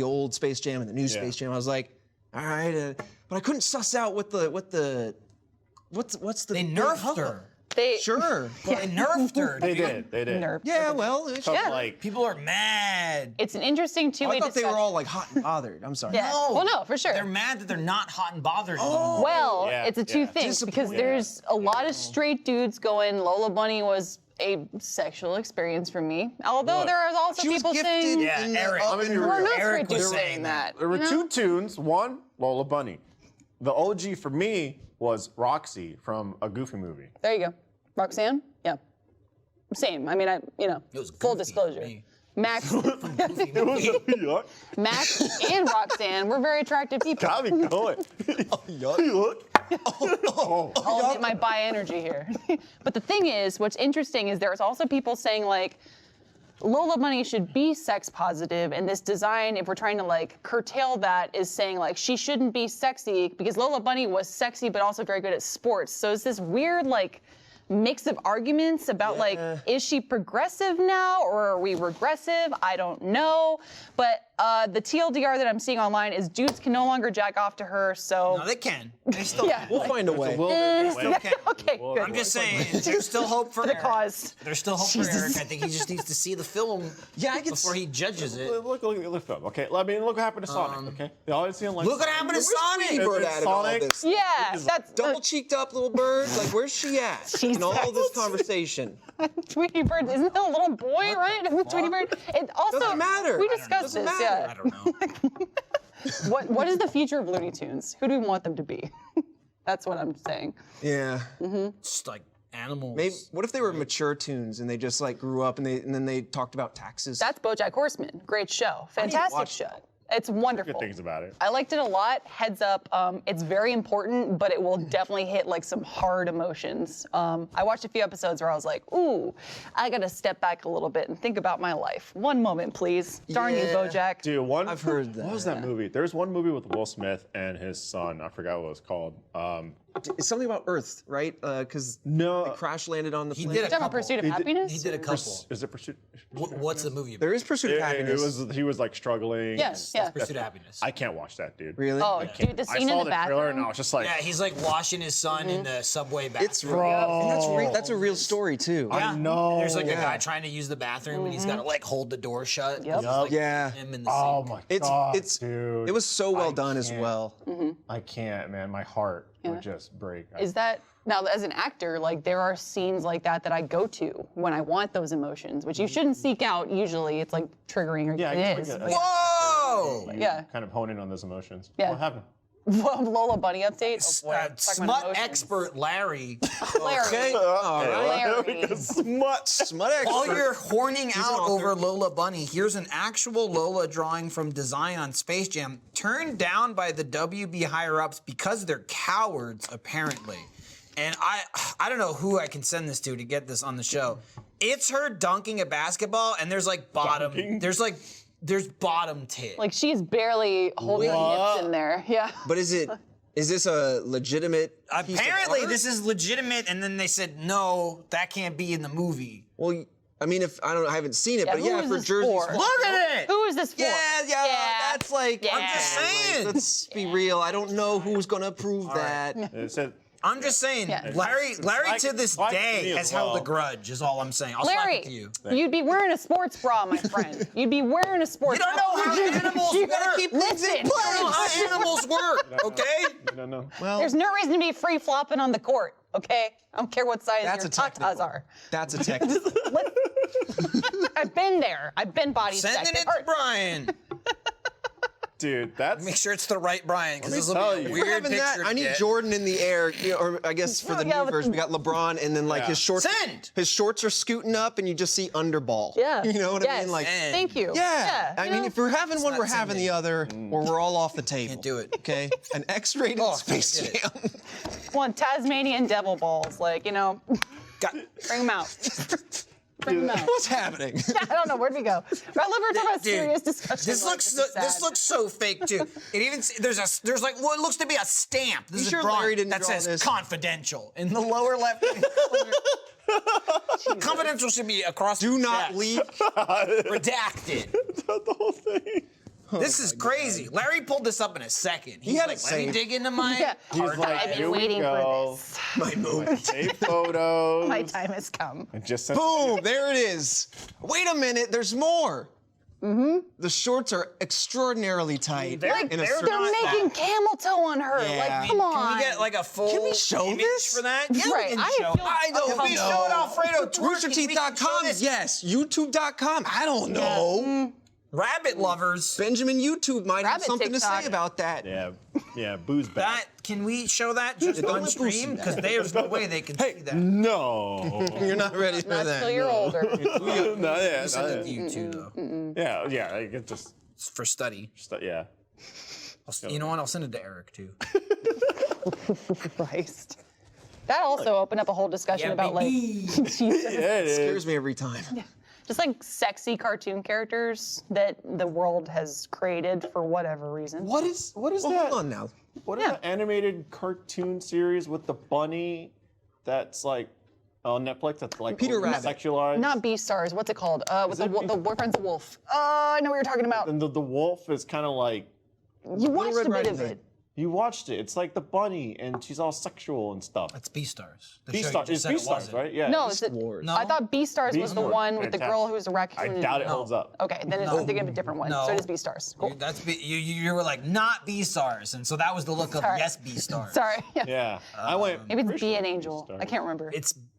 S4: old Space Jam and the new Space Jam. I was like, all right, but I couldn't suss out what's the
S2: They
S4: big
S2: nerfed
S4: hug.
S2: her.
S3: They
S4: Sure.
S2: They nerfed her.
S5: They
S2: dude.
S5: did.
S3: nerf.
S4: Yeah, well, it's,
S5: Tough,
S3: Yeah.
S5: like
S2: People are mad.
S3: It's an interesting
S4: I
S3: two-way
S4: thought they
S3: discussion.
S4: were all like hot and bothered. I'm sorry.
S3: Yeah.
S2: No.
S3: Well, no, for sure.
S2: They're mad that they're not hot and bothered anymore.
S3: Well,
S5: Yeah,
S3: it's a two
S5: yeah.
S3: things because there's a lot of straight dudes going, Lola Bunny was a sexual experience for me. Although
S5: Look,
S3: there are also
S4: She was
S3: people
S4: gifted
S3: saying,
S2: Yeah,
S4: in the
S2: Eric.
S4: up
S5: I'm
S4: and
S5: gonna be
S3: we're
S5: real.
S3: not
S2: Eric
S3: straight dudes
S2: was
S3: saying
S2: saying
S3: that.
S5: there were
S3: you know?
S5: two tunes. One, Lola Bunny. The OG for me was Roxy from a Goofy movie.
S3: There you go. Roxanne? Yeah. Same. I mean,
S2: It was
S3: full
S2: goofy
S3: disclosure.
S2: for me.
S3: Max,
S5: Yuck.
S3: Max and Roxanne were very attractive people.
S5: Got me going. Yuck.
S3: I'll admit my bi energy here. But the thing is, what's interesting is there's also people saying like, Lola Bunny should be sex positive, and this design, if we're trying to like curtail that, is saying like she shouldn't be sexy because Lola Bunny was sexy but also very good at sports. So it's this weird like mix of arguments about like, is she progressive now or are we regressive? I don't know. But the TLDR that I'm seeing online is dudes can no longer jack off to her. So
S2: No, they can. They still
S3: yeah.
S4: We'll find a way.
S2: still can.
S3: Okay, good.
S2: I'm just saying, there's still hope for
S3: the
S2: Eric.
S3: cause.
S2: There's still hope for Eric. I think he just needs to see the film before he judges it.
S5: Look, film. Okay, I mean, look what happened to Sonic. Okay, the audience didn't like.
S2: Look what happened to Sonic.
S4: Tweety Bird at in all
S5: Sonic.
S4: this?
S3: Yeah, that's
S4: Double cheeked up little bird. Like, where's she at
S3: She's
S4: in all
S3: double
S4: this conversation?
S3: Tweety Bird. Isn't that a little boy, right? Tweety Bird. It also
S4: Doesn't matter.
S3: We
S4: I don't know.
S3: discussed
S4: Doesn't
S3: this.
S4: matter.
S2: I don't know.
S3: What is the future of Looney Tunes? Who do we want them to be? That's what I'm saying.
S4: Yeah.
S2: Just like animals.
S4: Maybe. What if they were mature tunes and they just like grew up and then they talked about taxes?
S3: That's BoJack Horseman. Great show. Fantastic
S4: watch
S3: show. It's wonderful.
S5: Good things about it.
S3: I liked it a lot. Heads up, it's very important, but it will definitely hit like some hard emotions. I watched a few episodes where I was like, ooh, I gotta step back a little bit and think about my life. One moment, please. Darn you,
S4: Yeah.
S3: BoJack.
S5: Dude,
S4: I've heard that.
S5: What was that movie? There's one movie with Will Smith and his son. I forgot what it was called.
S4: It's something about Earth, right? Because
S5: No.
S4: they crash landed on the
S2: He
S4: planet.
S2: did a
S3: Talking about
S2: couple.
S3: Pursuit of
S5: He did-
S3: Happiness?
S2: He did a couple.
S5: Is it Pursuit?
S2: What's the movie about?
S4: There is Pursuit of Happiness.
S5: He was like struggling.
S3: Yes, yeah.
S2: Pursuit of Happiness.
S5: I can't watch that, dude.
S4: Really?
S3: Oh, dude, the
S5: I
S3: scene
S5: saw
S3: in the
S5: the trailer and I
S3: bathroom.
S5: was just like,
S2: Yeah, he's like washing his son in the subway bathroom.
S4: It's and that's a real story too.
S2: Yeah.
S5: know.
S2: There's like a
S4: Yeah.
S2: guy trying to use the bathroom and he's got to like hold the door shut.
S3: Yep.
S2: It's like
S4: Yeah.
S2: Him in the
S5: oh
S2: sink.
S5: my
S4: It's
S5: god,
S4: it's
S5: dude.
S4: it was so well done as
S5: can't.
S4: well.
S5: I can't, man. My heart would just break.
S3: Is that now as an actor, like there are scenes like that I go to when I want those emotions, which you shouldn't seek out usually. It's like triggering or
S5: Yeah, I
S3: it
S5: get
S3: is.
S5: it.
S3: but
S2: Whoa!
S5: You
S3: yeah.
S5: kind of hone in on those emotions.
S3: Yeah.
S5: What happened?
S3: Lola Bunny update. Oh, boy, talking about
S2: Smut
S3: emotions.
S2: expert Larry.
S3: Larry.
S4: Okay. All right.
S3: Larry.
S5: Smut.
S4: Smut expert.
S2: While you're horning out
S4: author.
S2: over Lola Bunny, here's an actual Lola drawing from Design on Space Jam, turned down by the WB higher-ups because they're cowards, apparently. And I don't know who I can send this to get this on the show. It's her dunking a basketball, and there's like bottom.
S5: Dunking?
S2: There's bottom tit.
S3: Like she's barely holding her hips in there. Yeah.
S4: But is this a legitimate piece of
S2: Apparently,
S4: art?
S2: this is legitimate, and then they said no, that can't be in the movie.
S4: Well, I mean, if I haven't seen it, but
S3: who
S4: yeah,
S3: is
S4: for
S3: this
S4: Jersey's
S3: for?
S4: Flaw-
S2: Look at it.
S3: Who is this for?
S4: Yeah, that's like.
S3: Yeah.
S2: I'm just saying.
S4: Let's be real. I don't know who's gonna approve that.
S5: It said
S2: I'm just saying,
S3: Yeah.
S2: Larry to this
S5: Like
S2: day
S5: me as
S2: has held a
S5: well.
S2: grudge, is all I'm saying. I'll slap
S3: Larry,
S2: it to you.
S3: you'd be wearing a sports bra, my friend. You'd be wearing a sports
S2: You don't know how animals
S3: You
S2: work.
S3: gotta
S2: Keep
S3: listen.
S2: You don't know how animals work, okay?
S6: No.
S4: Well,
S3: There's no reason to be free flopping on the court, okay? I don't care what size
S4: that's
S3: your
S4: a technical.
S3: tatas are.
S4: That's a technical.
S3: I've been there. I've been body
S2: Sending
S3: checked.
S2: it to Brian.
S6: Dude, that's
S2: Make sure it's the right Brian, because this will
S5: tell
S2: be a
S5: you.
S2: weird
S4: Having
S2: picture
S4: that,
S2: to
S4: I need
S2: get.
S4: Jordan in the air, or I guess for the
S3: Yeah,
S4: new
S3: but-
S4: version, we got LeBron, and then like
S5: Yeah.
S4: his shorts.
S2: Send!
S4: His shorts are scooting up, and you just see underball.
S3: Yeah.
S4: You know what I
S3: Yes.
S4: mean? Like,
S2: And-
S3: Thank you.
S4: yeah. I
S3: you
S4: mean,
S3: know?
S4: if we're having one,
S2: not
S4: we're having
S2: sending.
S4: the other, or we're all off the table.
S2: Can't do it.
S4: Okay, an X-rated
S2: Oh,
S4: Space
S2: I get
S4: Jam.
S3: Want Tasmanian devil balls, like, you know,
S2: Got-
S3: bring them out. Bring them out.
S4: What's happening?
S3: I don't know, where'd we go? But I love we're talking about
S2: Dude,
S3: serious discussion.
S2: This
S3: like,
S2: looks
S3: is
S2: this
S3: sad.
S2: looks so fake too. It even there's like what looks to be a stamp. This
S4: You
S2: is
S4: sure
S2: bronze
S4: Larry didn't
S2: that
S4: draw
S2: says
S4: this?
S2: confidential in the lower left. Confidential should be across.
S4: Do
S2: the
S4: not
S2: chest.
S4: leak.
S2: Redacted.
S5: the whole thing.
S2: This is crazy. Larry pulled this up in a second. He's
S4: had
S2: like,
S4: it
S2: let me
S4: saved.
S2: dig into my.
S3: Yeah.
S6: he's like,
S3: I've been
S6: here we
S3: waiting for
S6: go.
S3: this.
S4: My move.
S6: Take photos.
S3: My time has come.
S6: And just send
S4: Boom! There it is. Wait a minute. There's more. Mm-hmm. The shorts are extraordinarily tight.
S3: Like,
S4: in a
S3: they're
S4: certain
S3: making
S4: spot.
S3: camel toe on her.
S4: Yeah.
S3: Like, come on.
S2: Can we get like a full
S4: Can we show
S2: image
S4: this?
S2: for that? Yeah,
S3: Right,
S2: we can
S3: I
S2: show.
S3: feel
S2: I don't know. We
S3: uncomfortable.
S2: showed Alfredo twerking. We can show
S4: RoosterTeeth.com.
S2: this.
S4: Yes. YouTube.com. I don't know.
S2: Rabbit lovers.
S4: Benjamin YouTube might have
S3: Rabbit
S4: something to
S3: TikTok.
S4: say about that.
S6: Yeah, booze back.
S2: That can we show that just
S4: Don't
S2: on
S4: let Bruce see
S2: stream?
S4: that.
S2: Because there's no way they can see that.
S6: No.
S4: You're not ready for
S3: Not
S4: that.
S3: till you're older.
S5: No, yeah,
S2: Send it
S5: no,
S2: to you too, though.
S6: yeah, I get just,
S2: It's for study.
S6: yeah.
S2: You know what? I'll send it to Eric too.
S3: Christ. That also opened up a whole discussion about like Jesus.
S6: Yeah, it is.
S4: Scares me every time.
S3: Just like sexy cartoon characters that the world has created for whatever reason.
S6: What is
S4: Well,
S6: that?
S4: hold on now.
S6: What is the animated cartoon series with the bunny that's like on Netflix that's like
S4: Peter Rabbit.
S6: sexualized?
S3: Not Beastars. What's it called? With the,
S6: it
S3: the boyfriend's a wolf. I know what you're talking about.
S6: And the wolf is kind of like,
S3: You watched
S4: Red
S3: a bit
S4: Riding
S3: of
S4: Hood.
S3: it.
S6: you watched it. It's like the bunny and she's all sexual and stuff.
S2: That's Beastars. The show you
S6: Beastars,
S2: just
S6: it's
S2: said it
S6: Beastars,
S2: wasn't.
S6: right? Yeah.
S3: No, it's
S4: Wars.
S2: No.
S3: I thought Beastars was the
S6: Beastars,
S3: one with the girl who was a raccoon.
S6: I doubt it holds up.
S3: Okay, then it's, I'm thinking of a different one.
S2: No.
S3: So it is Beastars. Cool.
S2: You were like not Beastars, and so that was the look of
S3: Sorry.
S2: yes Beastars.
S3: Sorry. Yeah.
S6: Yeah. I went.
S3: Maybe it's
S6: pretty
S3: Be
S6: sure
S3: an
S6: it's
S3: Angel.
S6: Beastars.
S3: I can't remember.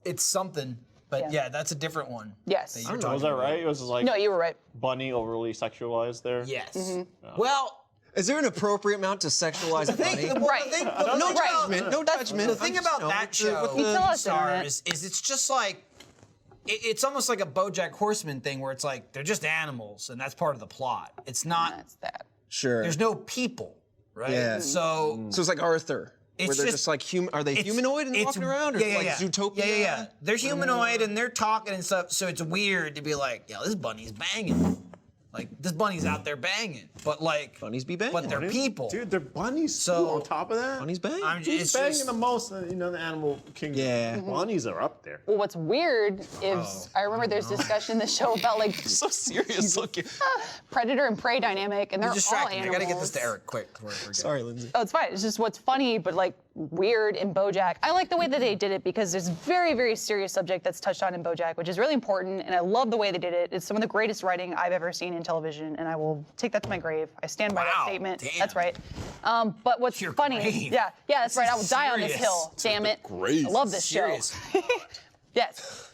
S2: It's something, but
S3: Yeah.
S2: yeah, that's a different one.
S3: Yes.
S2: that you're
S6: Was
S2: talking
S6: that
S2: about.
S6: right? It was just like
S3: No, you were right.
S6: bunny overly sexualized there.
S2: Yes.
S3: Mm-hmm.
S2: Well,
S4: Is there an appropriate amount to sexualize a bunny?
S3: Right.
S4: No
S3: Right.
S4: judgment. No judgment.
S2: the thing about that show,
S3: You tell us, Internet.
S2: Beastars, is it's just like it's almost like a BoJack Horseman thing, where it's like they're just animals, and that's part of the plot. It's not.
S3: That's that.
S4: Sure.
S2: There's no people, right?
S4: Yeah.
S2: So
S4: So it's like Arthur, where
S2: It's
S4: they're
S2: just-
S4: just like human. Are they
S2: it's-
S4: humanoid and
S2: it's-
S4: walking around, or like Zootopia?
S2: Yeah. They're humanoid and they're talking and stuff, so it's weird to be like, yo, this bunny's banging. Like this bunny's out there banging, but like
S4: Bunnies be banging.
S2: but they're people.
S6: Dude, they're bunnies
S2: So-
S6: too, on top of that.
S4: Bunnies bang.
S2: I'm
S6: Who's
S2: it's
S6: banging
S2: just,
S6: the most in the animal kingdom?
S4: Yeah.
S6: Bunnies are up there.
S3: Well, what's weird is I remember there's discussion in the show about like
S4: So serious looking.
S3: predator and prey dynamic, and they're all
S2: distracting. I
S3: animals.
S2: gotta get this to Eric quick before I forget.
S4: Sorry, Lindsay.
S3: Oh, it's fine. It's just what's funny, but like weird in BoJack. I like the way that they did it because there's very, very serious subject that's touched on in BoJack, which is really important, and I love the way they did it. It's some of the greatest writing I've ever seen in television, and I will take that to my grave. I stand by that
S2: Wow,
S3: statement.
S2: damn.
S3: But right. But what's
S2: Your
S3: funny?
S2: grave.
S3: Yeah, that's right. I will
S2: is
S3: die on this
S2: serious.
S3: hill. Damn it.
S5: grave.
S3: I love this
S2: Serious.
S3: show. Yes.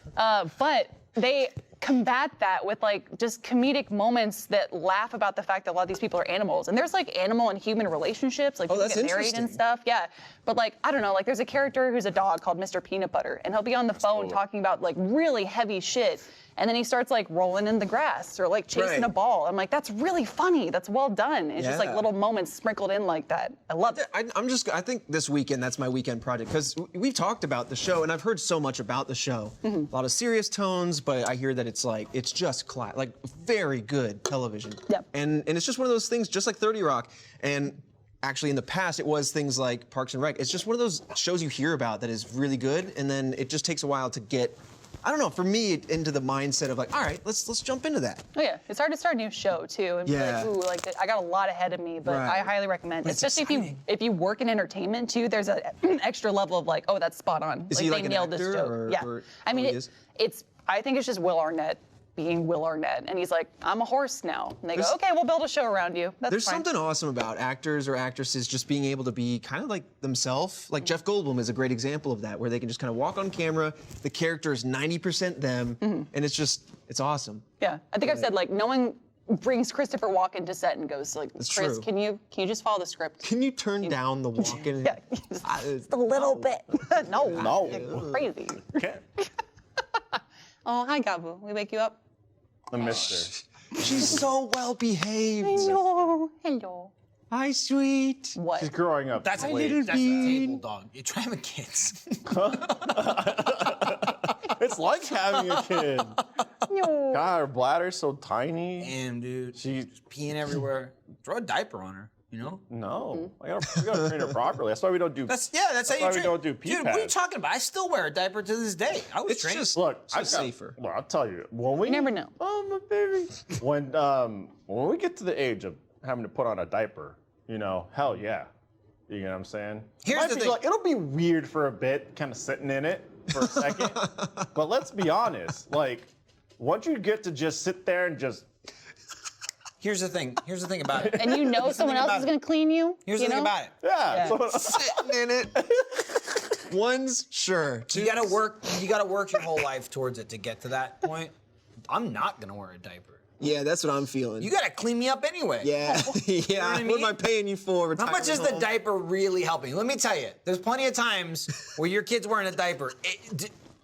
S3: But they combat that with like just comedic moments that laugh about the fact that a lot of these people are animals. And there's like animal and human relationships, like people
S4: that's
S3: get married and
S4: interesting.
S3: stuff. Yeah. But like, I don't know, like there's a character who's a dog called Mr. Peanut Butter, and he'll be on the phone talking about like really heavy shit. And then he starts like rolling in the grass or like chasing
S4: Right.
S3: a ball. I'm like, that's really funny. That's well done. It's just like
S4: Yeah.
S3: little moments sprinkled in like that. I love it.
S4: I think this weekend, that's my weekend project, because we've talked about the show, and I've heard so much about the show. A lot of serious tones, but I hear that it's just like very good television.
S3: Yep.
S4: And it's just one of those things, just like 30 Rock. And actually in the past, it was things like Parks and Rec. It's just one of those shows you hear about that is really good, and then it just takes a while to get I don't know. For me, into the mindset of like, all right, let's jump into that.
S3: Oh yeah, it's hard to start a new show too, and
S4: Yeah.
S3: be like, ooh, like I got a lot ahead of me, but
S4: Right.
S3: I highly recommend,
S2: But it's
S3: especially if you work in entertainment too. There's an extra level of like, oh, that's spot on.
S4: Is
S3: like
S4: he
S3: they
S4: like an
S3: nailed this
S4: actor,
S3: joke.
S4: or-
S3: Yeah,
S4: or-
S3: I mean,
S4: oh, he is?
S3: it's. I think it's just Will Arnett being Will Arnett, and he's like, I'm a horse now. And they go, okay, we'll build a show around you. That's
S4: There's
S3: fine.
S4: something awesome about actors or actresses just being able to be kind of like themselves. Like Jeff Goldblum is a great example of that, where they can just kind of walk on camera. The character is 90% them, and it's awesome.
S3: Yeah, I think I've said like no one brings Christopher Walken to set and goes like, Chris,
S4: true.
S3: can you just follow the script?
S4: Can you turn down the walking?
S3: Yeah, just a little bit. No, you're crazy.
S5: Okay.
S3: Oh, hi Gabu. We wake you up.
S5: The mister.
S4: She's so well behaved.
S3: Hello, hello.
S4: Hi, sweet.
S3: What?
S6: She's growing up.
S2: That's a
S6: late.
S2: that's a table dog. You try having kids.
S6: It's like having a kid.
S3: No.
S6: God, her bladder's so tiny.
S2: Damn, dude.
S6: She,
S2: Peeing everywhere. Throw a diaper on her. You know.
S6: no, we gotta train her properly. That's why we don't do.
S2: That's how you
S6: why we
S2: train.
S6: don't do
S2: Dude, what are you
S6: pee-pads.
S2: talking about? I still wear a diaper to this day. I was
S4: It's
S2: trained.
S4: just
S6: Look,
S4: so safer.
S6: Look, I'll tell you. When we
S3: You never know.
S6: Oh my baby. When we get to the age of having to put on a diaper, you know, hell yeah. You know what I'm saying?
S2: Here's
S6: Might
S2: the
S6: be
S2: thing.
S6: like, it'll be weird for a bit, kind of sitting in it for a second. But let's be honest. Like, once you get to just sit there and just
S2: Here's the thing. Here's the thing about it.
S3: And you know someone else is gonna clean you.
S2: Here's
S3: you
S2: the thing
S3: know?
S2: about it.
S6: yeah.
S3: Yeah.
S4: Sitting in it. One's sure.
S2: You gotta work. You gotta work your whole life towards it to get to that point. I'm not gonna wear a diaper.
S4: Yeah, that's what I'm feeling.
S2: You gotta clean me up anyway.
S4: Yeah, yeah.
S2: what I
S4: What
S2: mean?
S4: am I paying you for?
S2: How much is the diaper really helping? Let me tell you. There's plenty of times where your kid's wearing a diaper.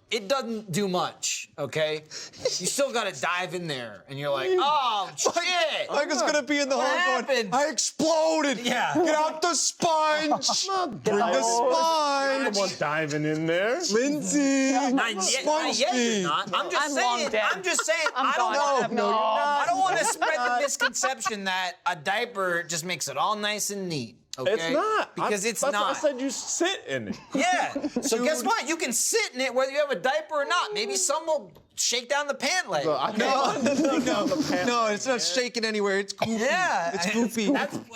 S2: It doesn't do much, okay? You still gotta dive in there, and you're like, oh shit!
S4: Michael's gonna be in the hole going,
S2: happened?
S4: I exploded!
S2: Yeah.
S4: Get out the sponge! Bring the sponge!
S6: Someone diving in there.
S4: Lindsay!
S2: Not yet, you're not. I'm just
S3: I'm
S2: saying.
S3: long dead.
S2: I'm just saying.
S3: I'm
S2: I don't
S3: gone.
S2: know.
S3: No,
S2: I don't want to spread the misconception that a diaper just makes it all nice and neat. Okay?
S6: It's not.
S2: Because it's
S6: that's
S2: not.
S6: What I said you sit in it.
S2: Yeah. So guess what? You can sit in it whether you have a diaper or not. Maybe some will shake down the pant leg.
S6: No,
S4: No, it's not shaking anywhere. It's goopy.
S2: Yeah.
S4: It's goopy.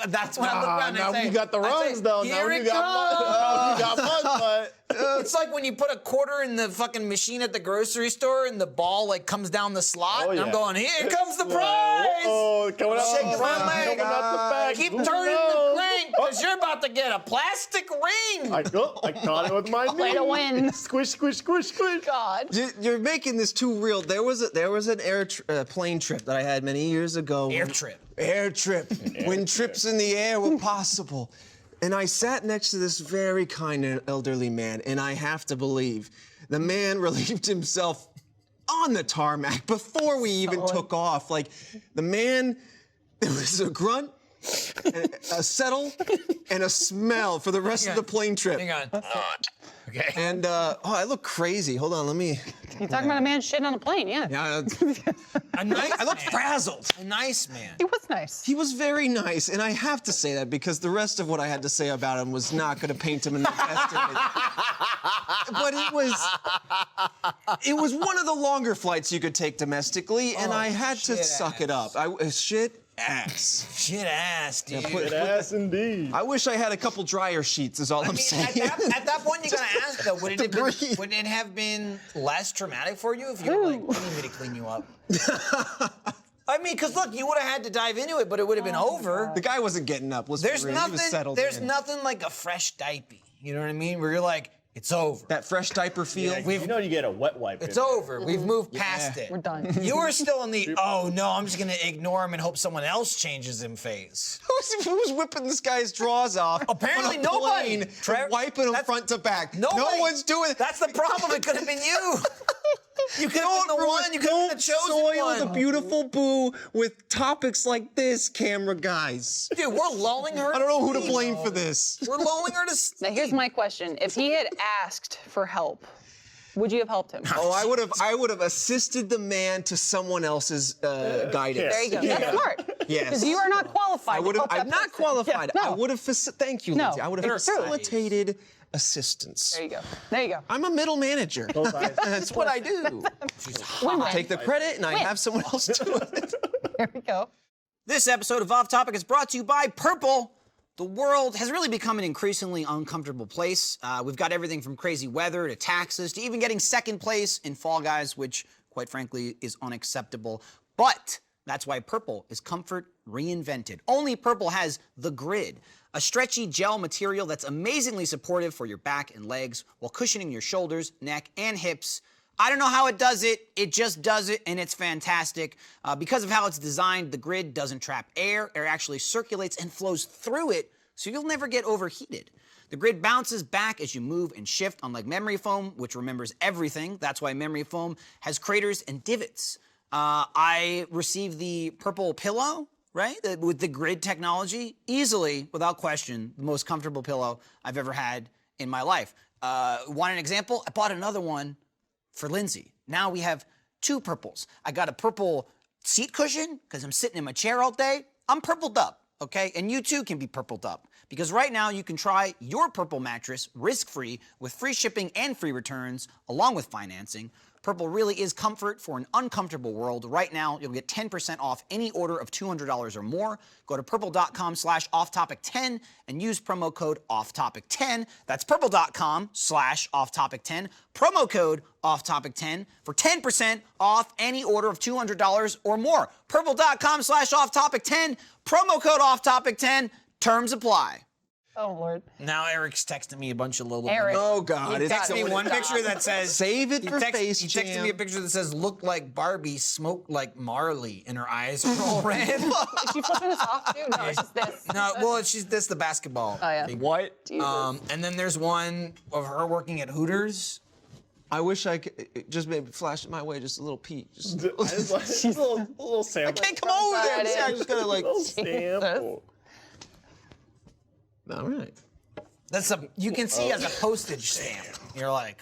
S2: That's when I look around and
S6: now
S2: I say,
S6: you got the
S2: I say,
S6: runs though. Now
S2: Here
S6: you
S2: it
S6: got
S2: comes.
S6: mud. But
S2: It's like when you put a quarter in the fucking machine at the grocery store and the ball like comes down the slot.
S6: Oh,
S2: And I'm
S6: yeah.
S2: going, here comes the prize.
S6: Oh, coming out
S2: Shake
S6: the
S2: my
S6: front,
S2: leg.
S6: coming out the back.
S2: Keep
S6: Who
S2: turning the
S6: knows?
S2: crank because you're about to get a plastic ring.
S6: I caught it with my knee.
S3: Way to win.
S6: Squish, squish, squish, squish.
S3: God.
S4: You're making this too real. There was an plane trip that I had many years ago.
S2: Air trip.
S4: Air trip. When trips in the air were possible. And I sat next to this very kind and elderly man, and I have to believe the man relieved himself on the tarmac before we even took off. Like, the man, there was a grunt, a settle, and a smell for the rest of the plane trip.
S2: Hang on. Okay.
S4: And, I look crazy. Hold on, let me...
S3: You're talking about a man shitting on a plane, yeah.
S4: Yeah,
S2: A nice
S4: I look
S2: man.
S4: frazzled.
S2: A nice man.
S3: He was nice.
S4: He was very nice, and I have to say that because the rest of what I had to say about him was not going to paint him in the best image. But it was one of the longer flights you could take domestically, and I had to
S2: shit
S4: suck it up. Shit ass.
S2: Shit ass, dude.
S6: Good ass indeed.
S4: I wish I had a couple dryer sheets. Is all I'm saying.
S2: At that point, you gotta ask though, would
S4: to
S2: it
S4: breathe.
S2: have been less traumatic for you if you were like, you need me to clean you up? I mean, because look, you would have had to dive into it, but it would have been over.
S4: The guy wasn't getting up. Let's be
S2: There's
S4: real. He was settled
S2: nothing. There's
S4: in.
S2: nothing like a fresh diaper. You know what I mean? Where you're like, it's over.
S4: That fresh diaper feel.
S6: You know you get a wet wipe.
S2: It's
S6: in there.
S2: over. We've moved past it.
S3: We're done.
S2: You were still in the, oh no, I'm just gonna ignore him and hope someone else changes him phase.
S4: Who's whipping this guy's drawers off?
S2: Apparently
S4: on a
S2: nobody.
S4: plane,
S2: Trevor,
S4: wiping him
S2: that's-
S4: front to back.
S2: Nobody.
S4: No one's doing.
S2: That's the problem. It could have been you. You could have been the one. You could have been the chosen
S4: soil
S2: one.
S4: the beautiful boo with topics like this, camera guys.
S2: Dude, we're lulling her.
S4: I don't know who to
S2: sleep.
S4: blame for this.
S2: We're lulling her to sleep.
S3: Now here's my question. If he had asked for help, would you have helped him?
S4: Oh, I would have assisted the man to someone else's guidance.
S3: There you go. That's smart.
S4: Yes.
S3: Because you are not qualified.
S4: I would have. I'm not qualified.
S3: Yeah,
S4: I
S3: no.
S4: would have. Thank you,
S3: No,
S4: Lindsay. I would have
S3: it's true.
S4: facilitated assistance.
S3: There you go. There you go.
S4: I'm a middle manager. That's what I do.
S3: Win-win.
S4: Take the credit and I have someone else do it.
S3: There we go.
S2: This episode of Off Topic is brought to you by Purple. The world has really become an increasingly uncomfortable place. We've got everything from crazy weather to taxes to even getting second place in Fall Guys, which, quite frankly, is unacceptable. But that's why Purple is comfort reinvented. Only Purple has the Grid, a stretchy gel material that's amazingly supportive for your back and legs while cushioning your shoulders, neck, and hips. I don't know how it does it. It just does it, and it's fantastic. Because of how it's designed, the Grid doesn't trap air. Air actually circulates and flows through it, so you'll never get overheated. The Grid bounces back as you move and shift, unlike memory foam, which remembers everything. That's why memory foam has craters and divots. I received the Purple pillow, right, with the Grid technology. Easily, without question, the most comfortable pillow I've ever had in my life. Want an example? I bought another one for Lindsay. Now we have two Purples. I got a purple seat cushion because I'm sitting in my chair all day. I'm purpled up, okay? And you too can be purpled up because right now you can try your Purple mattress risk-free with free shipping and free returns along with financing. Purple really is comfort for an uncomfortable world. Right now, you'll get 10% off any order of $200 or more. Go to purple.com/offtopic10 and use promo code offtopic10. That's purple.com/offtopic10. Promo code offtopic10 for 10% off any order of $200 or more. Purple.com/offtopic10. Promo code offtopic10. Terms apply.
S3: Oh, Lord.
S2: Now Eric's texting me a bunch of Lola.
S3: Eric.
S4: Oh, God.
S2: He
S4: It's
S2: texted me one picture that says...
S4: Save it for Face
S2: He texted me a picture that says, look like Barbie, smoke like Marley, and her eyes are all red.
S3: Is she flipping this off, too? No, it's just this.
S2: No, well, she's this, the basketball.
S3: Oh, yeah.
S2: thing.
S4: What?
S2: And then there's one of her working at Hooters.
S4: I wish I could just maybe flash it my way, just a little peek. Just
S6: a little sample.
S4: I can't come over there.
S3: Right
S4: I just gotta like.
S6: Sample.
S4: All right.
S2: You can see as a postage stamp. You're like,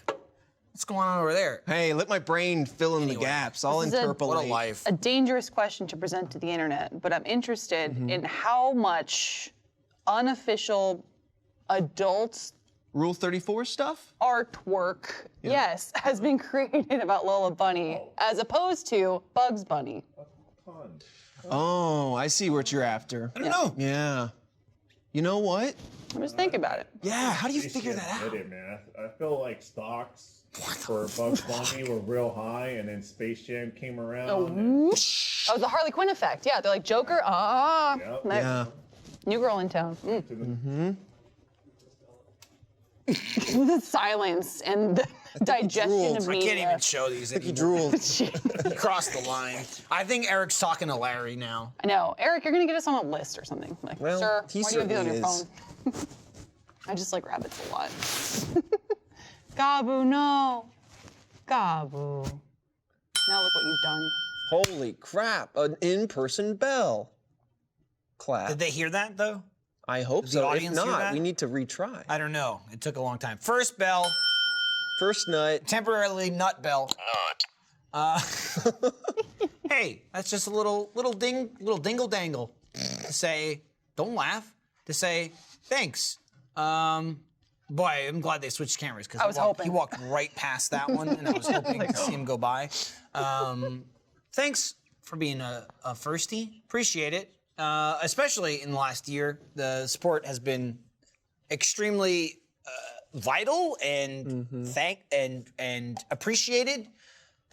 S2: what's going on over there?
S4: Hey, let my brain fill in the gaps. I'll
S3: This is
S4: interpolate.
S2: What a life.
S3: A dangerous question to present to the internet, but I'm interested in how much unofficial adult
S4: Rule 34 stuff?
S3: artwork, yes, has been created about Lola Bunny as opposed to Bugs Bunny.
S4: Oh, I see what you're after.
S2: I don't know.
S4: Yeah. You know what?
S3: I'm just thinking about it.
S4: Yeah, how do you figure that out?
S6: Did it, man. I feel like stocks for Bugs Bunny were real high, and then Space Jam came around.
S3: Oh,
S6: and-
S3: that was the Harley Quinn effect. Yeah, they're like Joker.
S6: Yep.
S4: Yeah.
S3: New girl in town. The silence and the digestion
S4: drooled.
S3: of
S2: I
S3: media.
S2: can't even show these
S4: He
S2: anymore.
S4: drooled.
S2: He crossed the line. I think Eric's talking to Larry now.
S3: I know. Eric, you're going to get us on a list or something. Like,
S4: Well,
S3: sir,
S4: he
S3: why do you have these on your
S4: certainly
S3: phone? I just like rabbits a lot. Gabu, no. Gabu. Now look what you've done.
S4: Holy crap, an in-person bell. Clap.
S2: Did they hear that, though?
S4: I hope
S2: the
S4: so. If
S2: audience hear
S4: not,
S2: that?
S4: we need to retry.
S2: I don't know. It took a long time. First bell,
S4: First nut.
S2: temporarily nut bell. Hey, that's just a little dingle dangle to say, don't laugh, to say, thanks. Boy, I'm glad they switched cameras because
S3: I was hoping.
S2: he walked right past that one, and I was hoping to see him go by. Thanks for being a firstie. Appreciate it. Especially in the last year, the support has been extremely vital and and appreciated.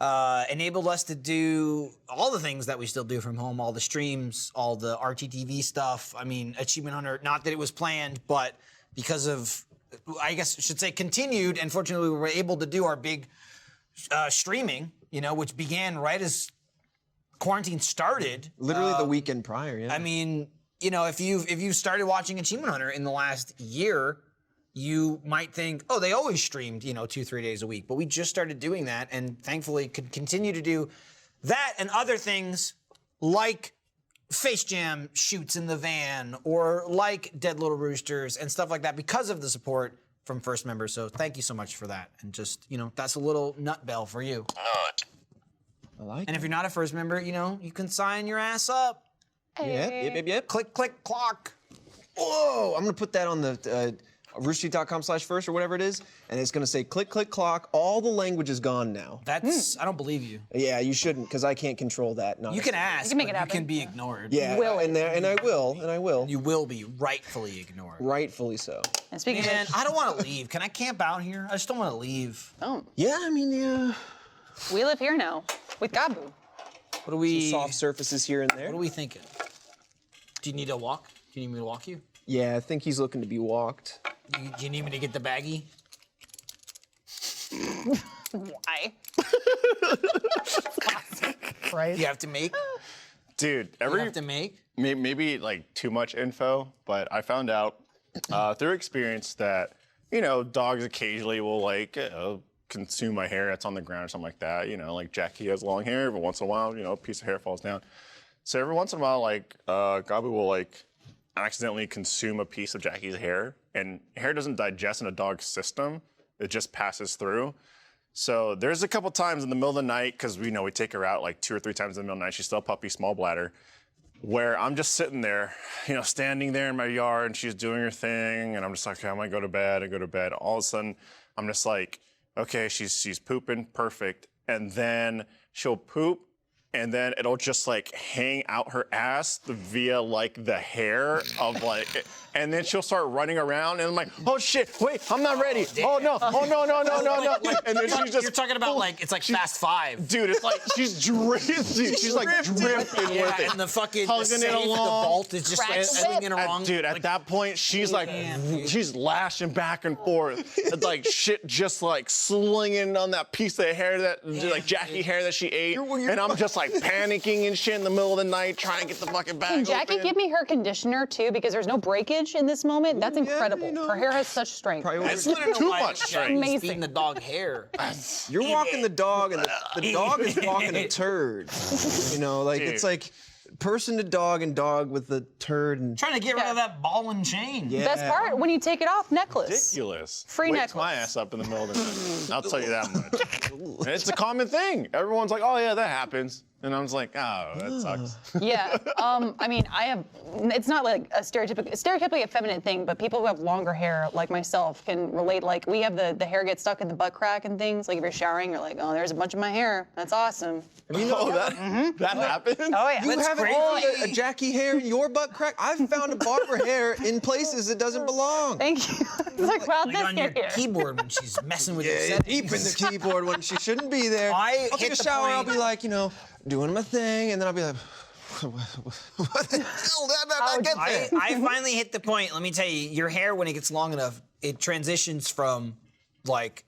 S2: Enabled us to do all the things that we still do from home, all the streams, all the RTTV stuff. I mean, Achievement Hunter, not that it was planned, but because of, I guess I should say continued, and fortunately we were able to do our big streaming, which began right as quarantine started.
S4: Literally the weekend prior, yeah.
S2: I mean, if you've started watching Achievement Hunter in the last year, you might think, oh, they always streamed, 2-3 days a week. But we just started doing that, and thankfully could continue to do that and other things like Face Jam shoots in the van or like Dead Little Roosters and stuff like that because of the support from first members. So thank you so much for that. And just, that's a little nut bell for you.
S4: I like
S2: And if you're not a first member, you can sign your ass up.
S4: Yep.
S2: Click, click, clock.
S4: Whoa, I'm gonna put that on the roosterteeth.com/first or whatever it is, and it's gonna say click, click, clock. All the language is gone now.
S2: That's I don't believe you.
S4: Yeah, you shouldn't, because I can't control that.
S2: You can ask,
S3: You can make it
S2: but you
S3: happen.
S2: can be ignored.
S4: Yeah, and I will.
S2: You will be rightfully ignored.
S4: Rightfully so.
S3: And speaking
S2: Man,
S3: of,
S2: I don't want to leave. Can I camp out here? I just don't want to leave.
S4: Yeah, I mean, yeah.
S3: we live here now with Gabu.
S2: What are we?
S4: Soft surfaces here and there.
S2: What are we thinking? Do you need to walk? Do you need me to walk you?
S4: Yeah, I think he's looking to be walked.
S2: Do you need me to get the baggie?
S3: Why? Right.
S2: You have to make.
S5: Dude,
S2: You
S5: every
S2: have to make.
S5: maybe like too much info, but I found out through experience that dogs occasionally will like consume my hair that's on the ground or something like that. Like Jackie has long hair. Every once in a while, a piece of hair falls down. So every once in a while, like Gabu will like accidentally consume a piece of Jackie's hair, and hair doesn't digest in a dog's system. It just passes through. So there's a couple times in the middle of the night, because we take her out like 2 or 3 times in the middle of the night. She's still a puppy, small bladder, where I'm just sitting there, standing there in my yard, and she's doing her thing, and I'm just like, okay, I'm gonna go to bed. I go to bed. All of a sudden, I'm just like, okay, she's pooping, perfect, and then she'll poop, and then it'll just like hang out her ass via like the hair of like, and then she'll start running around, and I'm like, oh shit, wait, I'm not ready. Oh no, no. And then she's just.
S2: You're talking about like it's like Fast Five.
S5: Dude, it's like she's drifting. She's like drifting with it.
S2: And the fucking
S5: Hugging it
S2: the
S5: along.
S2: vault is just like swinging along.
S5: Dude, at that point, she's like, she's lashing back and forth. It's like shit just like slinging on that piece of hair like Jackie hair that she ate. And I'm just like panicking and shit in the middle of the night trying to get the fucking bag
S3: Can Jackie
S5: open.
S3: give me her conditioner too? Because there's no breakage in this moment. That's incredible. Her hair has such strength.
S2: That's literally
S5: Too
S2: why
S5: much strength.
S2: Jackie's
S3: Amazing.
S2: feeding the dog hair.
S4: You're walking the dog, and the dog is walking a turd. It's like person to dog and dog with the turd. And
S2: Trying to get rid of that ball and chain.
S4: yeah.
S3: Best part, when you take it off, necklace.
S5: Ridiculous.
S3: Free
S5: Wakes
S3: necklace.
S5: my ass up in the middle of the night. I'll tell you that much. And it's a common thing. Everyone's like, oh yeah, that happens. And I was like, oh, that sucks.
S3: Yeah. I mean, it's not like a stereotypically effeminate thing, but people who have longer hair, like myself, can relate. Like, we have the hair get stuck in the butt crack and things. Like, if you're showering, you're like, oh, there's a bunch of my hair. That's awesome.
S5: That happened?
S3: Oh, yeah.
S4: You haven't found a Jackie hair in your butt crack? I've found a barber hair in places it doesn't belong.
S3: Thank you. It's like, well,
S2: Like
S3: this
S2: on your
S3: hair.
S2: keyboard when she's messing with your
S4: Yeah,
S2: settings.
S4: deep in the keyboard when she shouldn't be there.
S2: I
S4: I'll take
S2: hit
S4: a
S2: the
S4: shower, I'll
S2: point-
S4: be like, doing my thing, and then I'll be like, what the hell did I get there?
S2: I finally hit the point. Let me tell you, your hair, when it gets long enough, it transitions from like,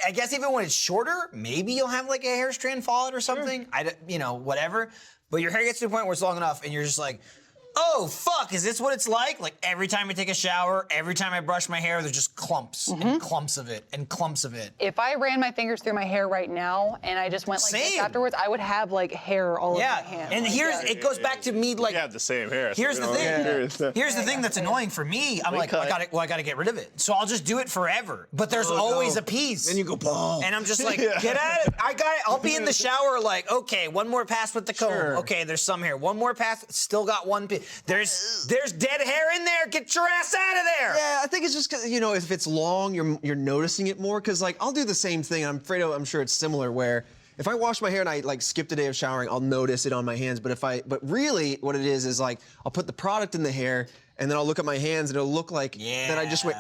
S2: I guess even when it's shorter, maybe you'll have like a hair strand fall out or something. Whatever. But your hair gets to a point where it's long enough, and you're just like, oh, fuck, is this what it's like? Like, every time I take a shower, every time I brush my hair, there's just clumps and clumps of it and clumps of it.
S3: If I ran my fingers through my hair right now and I just went like this
S2: Same.
S3: afterwards, I would have like hair all over my hand.
S2: And it goes back to me like,
S5: We have the same hair. so
S2: here's
S5: we
S2: the
S5: don't
S2: thing.
S5: really-
S2: Here's the thing that's annoying for me. I'm like, I gotta get rid of it. So I'll just do it forever. But there's always a piece.
S4: Then you go, boom.
S2: And I'm just like, get at it. I got it. I'll be in the shower like, okay, one more pass with the comb.
S4: Sure.
S2: Okay, there's some hair. One more pass, still got one piece. There's dead hair in there. Get your ass out of there.
S4: Yeah, I think it's just 'cause, if it's long, you're noticing it more. Because like I'll do the same thing. I'm sure it's similar. Where if I wash my hair and I like skipped a day of showering, I'll notice it on my hands. But really, what it is like I'll put the product in the hair and then I'll look at my hands and it'll look like that I just went.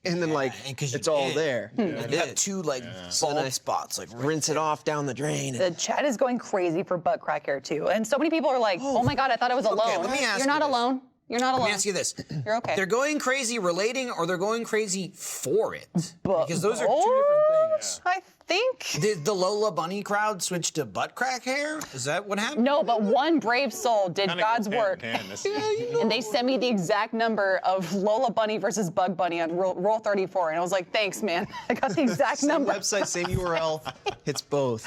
S4: And then
S2: and 'cause you
S4: it's all
S2: did.
S4: there.
S2: And you have two like bald spots. Like
S4: Rinse it off down the drain.
S3: The chat is going crazy for butt crack hair too. And so many people are like, oh my God, I thought I was alone.
S2: let me ask
S3: You're
S2: you
S3: not
S2: this.
S3: alone. You're not alone.
S2: Let me ask you this.
S3: You're okay.
S2: They're going crazy relating or they're going crazy for it? Because those are two different things.
S3: I think.
S2: Did the Lola Bunny crowd switch to butt crack hair? Is that what happened?
S3: No, but one brave soul did
S5: Kinda
S3: God's
S5: goes hand
S3: work.
S5: in hand. This-
S3: And they sent me the exact number of Lola Bunny versus Bug Bunny on Rule 34. And I was like, thanks, man. I got the exact
S4: Same
S3: number.
S4: website, same URL. It's both.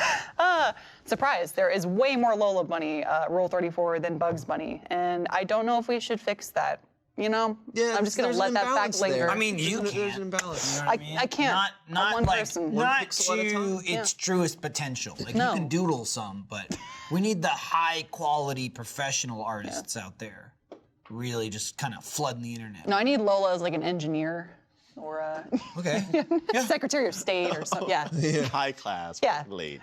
S3: Surprise, there is way more Lola Bunny Rule 34 than Bugs Bunny. And I don't know if we should fix that.
S4: Yeah,
S3: I'm just going to
S4: there's
S3: let
S4: an
S3: that fact
S4: imbalance
S3: linger.
S4: there.
S2: I mean, you
S4: There's
S2: can't.
S4: an imbalance.
S2: You know what I mean?
S3: I can't.
S2: Not
S3: one
S2: like,
S3: person.
S2: not
S4: pixel at a
S2: to
S4: time?
S2: its truest potential. Like
S3: No.
S2: you can doodle some, but we need the high quality professional artists out there. really just kind of flooding the internet.
S3: No, I need Lola as like an engineer or a
S2: Okay.
S3: Secretary of State or something. Yeah.
S6: High class lady.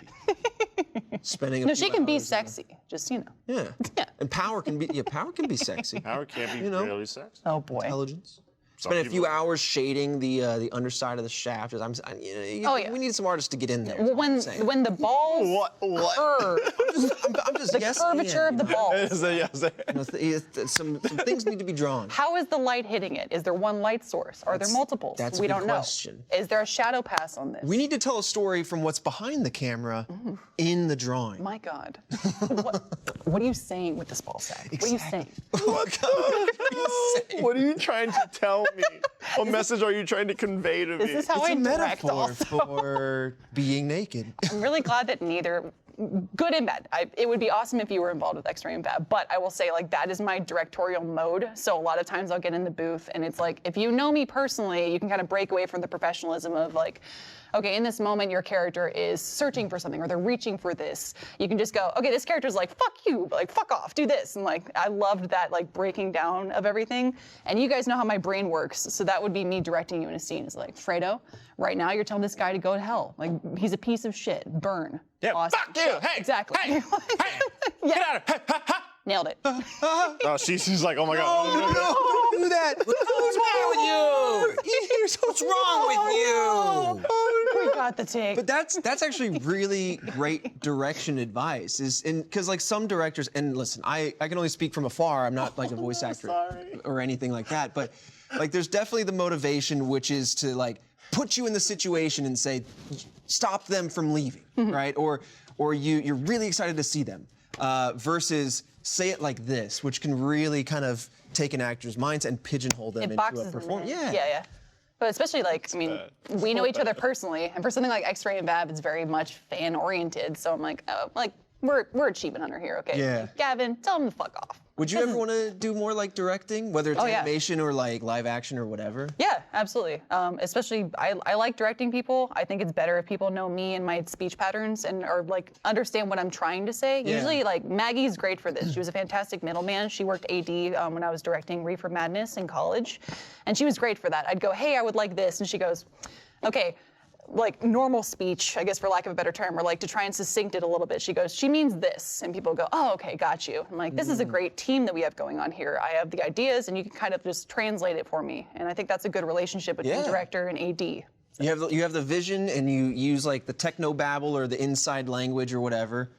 S4: Spending a
S3: No,
S4: few
S3: she can be
S4: hours.
S3: sexy. Just
S4: Yeah.
S3: Yeah.
S4: And power can be sexy.
S6: Power can't be really sexy.
S3: Oh boy.
S4: Intelligence. Spend a few hours shading the underside of the shaft. We need some artists to get in there.
S3: Well, when the balls curve,
S4: I'm just
S3: the
S4: guessing.
S3: curvature of the balls.
S4: Some things need to be drawn.
S3: How is the light hitting it? Is there one light source? Are there multiples?
S4: that's a
S3: we
S4: good
S3: don't
S4: question.
S3: know. Is there a shadow pass on this?
S4: We need to tell a story from what's behind the camera in the drawing.
S3: My God. What are you saying with this ball sack? What are you saying?
S6: What are you trying to tell me? What message are you trying to convey to me?
S3: This is how
S4: It's
S3: I
S4: a
S3: direct
S4: metaphor
S3: also.
S4: for being naked.
S3: I'm really glad that neither, good and bad. It would be awesome if you were involved with X-Ray and Bad, but I will say like that is my directorial mode. So a lot of times I'll get in the booth and it's like, if you know me personally, you can kind of break away from the professionalism of like, okay, in this moment your character is searching for something or they're reaching for this. You can just go, okay, this character's like, fuck you, like fuck off, do this. And like, I loved that like breaking down of everything. And you guys know how my brain works. So that would be me directing you in a scene. It's like, Fredo, right now you're telling this guy to go to hell. Like he's a piece of shit, burn.
S6: Yeah,
S3: Awesome.
S6: fuck you, hey,
S3: Exactly.
S6: hey, get out of here.
S3: Nailed it.
S6: Oh, she's like, oh my God.
S4: Don't do that.
S2: What's wrong with you? What's wrong with you?
S3: We got the take.
S4: But that's actually really great direction advice. Because like some directors, and listen, I can only speak from afar. I'm not like a voice actor or anything like that. But like there's definitely the motivation, which is to like put you in the situation and say, stop them from leaving, right? Or you're really excited to see them, versus say it like this, which can really kind of take an actor's mindset and pigeonhole them
S3: It
S4: into
S3: boxes
S4: a
S3: them
S4: performance.
S3: in. Yeah. But especially like, I mean, we know each other personally, and for something like X-Ray and Bab, it's very much fan-oriented. So I'm like, oh, like we're achievement hunter here, okay?
S4: Yeah.
S3: Gavin, tell him to fuck off.
S4: Would you ever want to do more like directing, whether it's
S3: Oh, yeah.
S4: animation or like live action or whatever?
S3: Yeah, absolutely. Especially, I like directing people. I think it's better if people know me and my speech patterns and or like understand what I'm trying to say.
S4: Yeah.
S3: Usually, like Maggie's great for this. She was a fantastic middleman. She worked AD when I was directing Reefer Madness in college, and she was great for that. I'd go, hey, I would like this, and she goes, okay. Like normal speech, I guess for lack of a better term, or like to try and succinct it a little bit. She goes, she means this. And people go, oh, okay, got you. I'm like, this is a great team that we have going on here. I have the ideas and you can kind of just translate it for me. And I think that's a good relationship between
S4: Yeah.
S3: director and AD.
S4: You have the vision and you use like the techno babble or the inside language or whatever.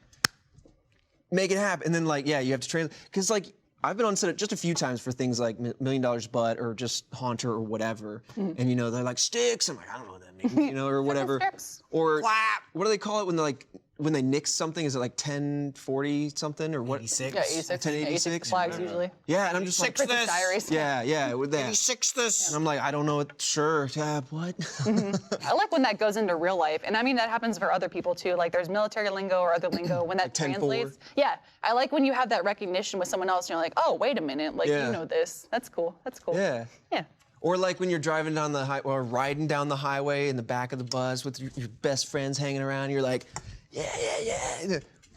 S4: Make it happen. And then like, yeah, you have to translate. Because like, I've been on set just a few times for things like $1 Million Butt or just Haunter or whatever. And you know, they're like, sticks. I'm like, I don't know what that means, you know, or whatever.
S3: Sticks.
S4: Or what do they call it when they're like, when they nix something? Is it like 1040 something or what?
S2: 86.
S3: Yeah, 86.
S4: 1086.
S3: Flags usually.
S4: Yeah, and I'm just like,
S3: Princess Diaries.
S4: yeah, with that.
S2: 86 this.
S4: And I'm like, I don't know, sure, yeah, what?
S3: I like when that goes into real life. And I mean, that happens for other people too. Like there's military lingo or other lingo when that
S4: 10-4.
S3: translates. Yeah, I like when you have that recognition with someone else and you're like, oh, wait a minute. Like,
S4: Yeah.
S3: you know this. That's cool. That's cool.
S4: Yeah.
S3: Yeah.
S4: Or like when you're driving down the highway or riding down the highway in the back of the bus with your best friends hanging around, you're like, yeah.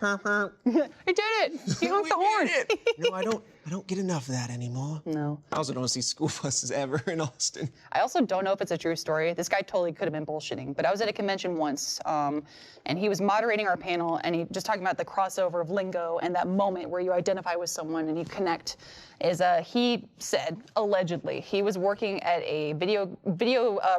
S3: I did it. You honked the horn.
S4: No, I don't get enough of that anymore.
S3: No.
S4: I also don't see school buses ever in Austin.
S3: I also don't know if it's a true story. This guy totally could have been bullshitting, but I was at a convention once, and he was moderating our panel, and he just talking about the crossover of lingo and that moment where you identify with someone and you connect. He said allegedly he was working at a video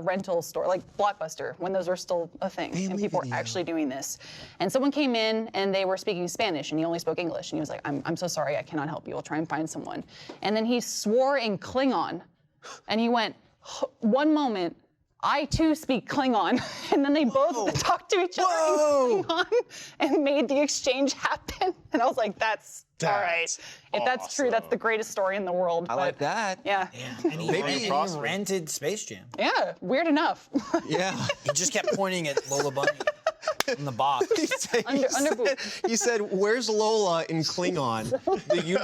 S3: rental store like Blockbuster when those were still a thing, and
S4: Family
S3: people were
S4: Video.
S3: actually doing this. And someone came in and they were speaking Spanish, and he only spoke English, and he was like, "I'm so sorry, I cannot help you. I'll try and find someone." And then he swore in Klingon, and he went, "One moment, I too speak Klingon." And then they both talked to each other in Klingon and made the exchange happen. And I was like, that's all right. If that's true, that's the greatest story in the world.
S4: I like that.
S3: Yeah.
S2: Yeah, and he rented Space Jam.
S3: Yeah, weird enough.
S4: Yeah.
S2: He just kept pointing at Lola Bunny in the box.
S4: He said, "Where's Lola in Klingon,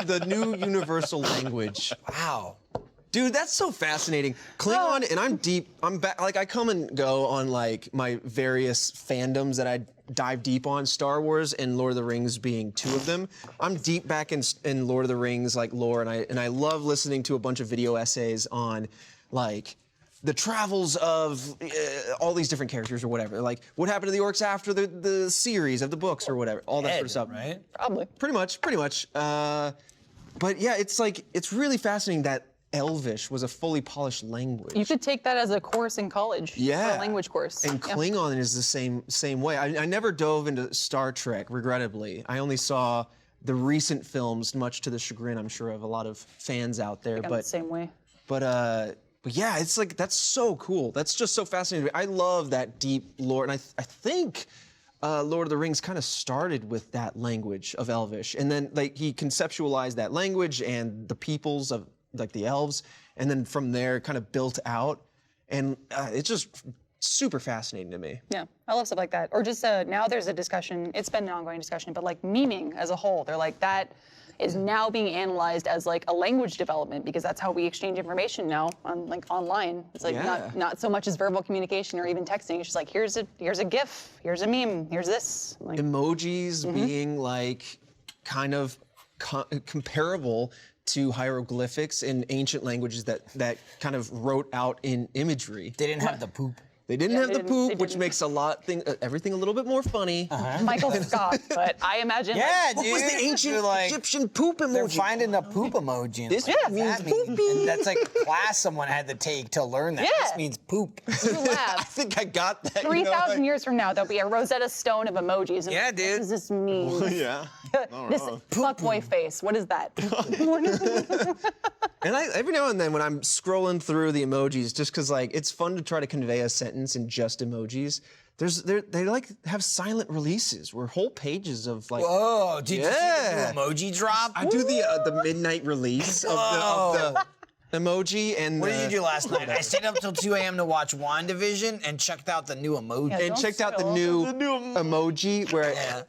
S4: the new universal language?"
S2: Wow.
S4: Dude, that's so fascinating. Klingon, and I'm deep. I'm back. Like I come and go on like my various fandoms that I dive deep on. Star Wars and Lord of the Rings being two of them. I'm deep back in Lord of the Rings like lore, and I love listening to a bunch of video essays on like the travels of all these different characters or whatever. Like what happened to the orcs after the series of the books or whatever. All that sort of stuff.
S2: Right?
S3: Probably.
S4: Pretty much. But yeah, it's really fascinating that Elvish was a fully polished language.
S3: You could take that as a course in college.
S4: Yeah.
S3: A language course.
S4: And
S3: Yeah.
S4: Klingon is the same way. I never dove into Star Trek, regrettably. I only saw the recent films, much to the chagrin, I'm sure, of a lot of fans out there.
S3: I'm the same way.
S4: But yeah, it's like that's so cool. That's just so fascinating. I love that deep lore, and I think Lord of the Rings kind of started with that language of Elvish, and then like he conceptualized that language and the peoples of like the elves, and then from there kind of built out, and it's just super fascinating to me.
S3: Yeah, I love stuff like that. Or just now there's a discussion, it's been an ongoing discussion, but like memeing as a whole, they're like that is now being analyzed as like a language development because that's how we exchange information now on like online. It's like not so much as verbal communication or even texting. It's just like here's a GIF, here's a meme, here's this. Like,
S4: Emojis being like kind of comparable to hieroglyphics in ancient languages that kind of wrote out in imagery.
S2: They didn't have the poop.
S4: They didn't have the
S3: they
S4: poop,
S3: didn't.
S4: which makes everything a little bit more funny.
S3: Michael Scott, but I imagine
S2: Yeah,
S3: like,
S2: dude.
S4: What was the ancient
S2: They're like,
S4: Egyptian poop emoji?
S2: They're finding a poop emoji. And
S4: This
S2: like,
S4: means
S2: what does that mean?
S4: poopy.
S2: And that's like a class someone had to take to learn that.
S3: Yeah.
S2: This means poop.
S3: you
S4: I
S3: laugh.
S4: think I got that.
S3: 3,000 years from now, there'll be a Rosetta Stone of emojis. And
S2: Yeah,
S3: what
S2: dude.
S3: does this mean?
S5: Yeah.
S3: This fuckboy face. What is that?
S4: And every now and then when I'm scrolling through the emojis, just because like it's fun to try to convey a sentence in just emojis, they like have silent releases where whole pages of like.
S2: Oh, did you see
S4: Yeah.
S2: the new emoji drop?
S4: I do the midnight release of the emoji and.
S2: What did you do last night? I stayed up till 2 a.m. to watch WandaVision and checked out the new emoji.
S3: Yeah.
S4: And
S3: Don't
S4: checked out the
S3: scroll.
S4: new emoji where.
S2: Yeah.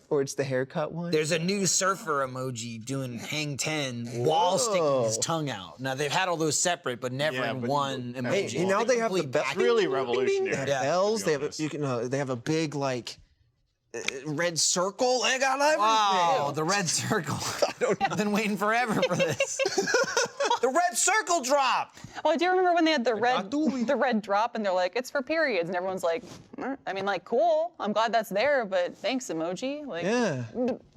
S4: Or it's the haircut one.
S2: There's a new surfer emoji doing hang 10 while sticking his tongue out. Now they've had all those separate, but never
S5: Yeah,
S2: in
S5: but-
S2: one emoji.
S4: Hey, now they have the
S2: Complete
S4: best.
S2: package.
S5: Really revolutionary.
S2: Yeah.
S4: Bells.
S5: to
S4: They
S5: be
S4: have
S5: honest.
S4: they have a big like red circle. They got everything.
S2: Wow, the red circle. I've been waiting forever for this. The red circle drop.
S3: Oh, do you remember when they had the red drop and they're like, it's for periods, and everyone's like, I mean, like, cool. I'm glad that's there, but thanks, emoji. Like,
S4: Yeah.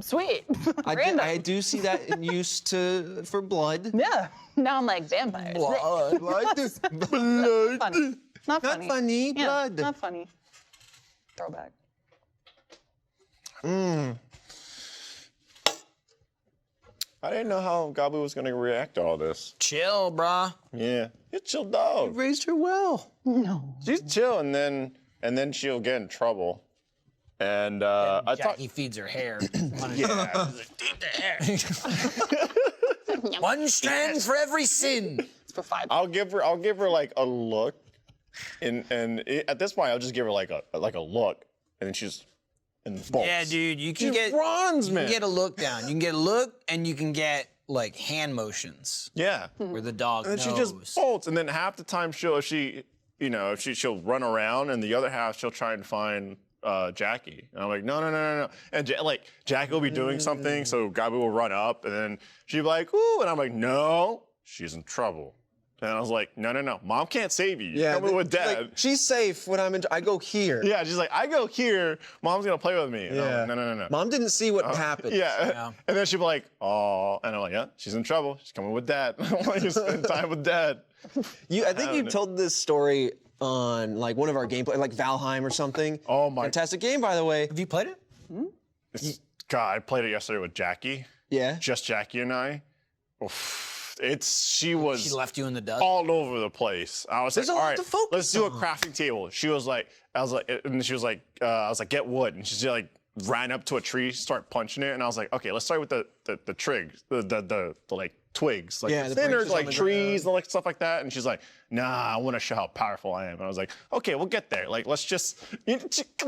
S3: sweet.
S4: I
S3: Random.
S4: do see that in use for blood.
S3: Yeah. Now I'm like vampires.
S2: Blood.
S4: Like this blood.
S3: Funny. Not
S4: Not
S3: funny.
S4: funny,
S3: Yeah,
S4: blood.
S3: not funny. Throwback.
S5: I didn't know how Gabu was gonna react to all this.
S2: Chill, brah.
S5: Yeah, you're a chill dog.
S4: Raised her well.
S3: No.
S5: She's chill, and then she'll get in trouble. And I thought,
S2: Jackie feeds her hair.
S5: yeah,
S2: One strand for every sin.
S3: It's for 5.
S5: I'll give her like a look, and at this point I'll just give her like a look, and then she's in the bolts.
S2: Yeah, dude, you can
S5: She's
S2: get
S5: bronze,
S2: you
S5: man.
S2: can get a look down. You can get a look, and you can get like hand motions
S5: Yeah.
S2: where the dog
S5: And then
S2: knows.
S5: she just bolts, and then half the time she'll run around, and the other half she'll try and find Jackie. And I'm like, no. And Jackie will be doing something, so Gabu will run up, and then she'll be like, ooh, and I'm like, no, she's in trouble. And I was like, no, Mom can't save you. You're coming with Dad.
S4: Like, she's safe when I go here.
S5: Yeah, she's like, I go here, Mom's gonna play with me. And I'm like, no.
S4: Mom didn't see what happened.
S5: Yeah. And then she'll be like, oh, and I'm like, yeah, she's in trouble. She's coming with Dad. I want you to spend time with Dad.
S4: I think you told this story on like one of our gameplay, like Valheim or something.
S5: Oh my.
S4: Fantastic game, by the way.
S2: Have you played it?
S5: God, I played it yesterday with Jackie.
S4: Yeah.
S5: Just Jackie and I. Oof. She was
S2: She left you in the dust.
S5: all over the place. I was
S4: There's
S5: like,
S4: a
S5: all
S4: lot
S5: right,
S4: to focus
S5: let's do a
S4: on.
S5: crafting table. She was like, I was like, get wood, and she like ran up to a tree, start punching it, and I was like, okay, let's start with the trig, the like twigs, like
S4: Yeah, the
S5: thinner,
S4: branches on
S5: like
S4: the
S5: trees and like stuff like that. And she's like, nah, I want to show how powerful I am. And I was like, okay, we'll get there. Like, let's just,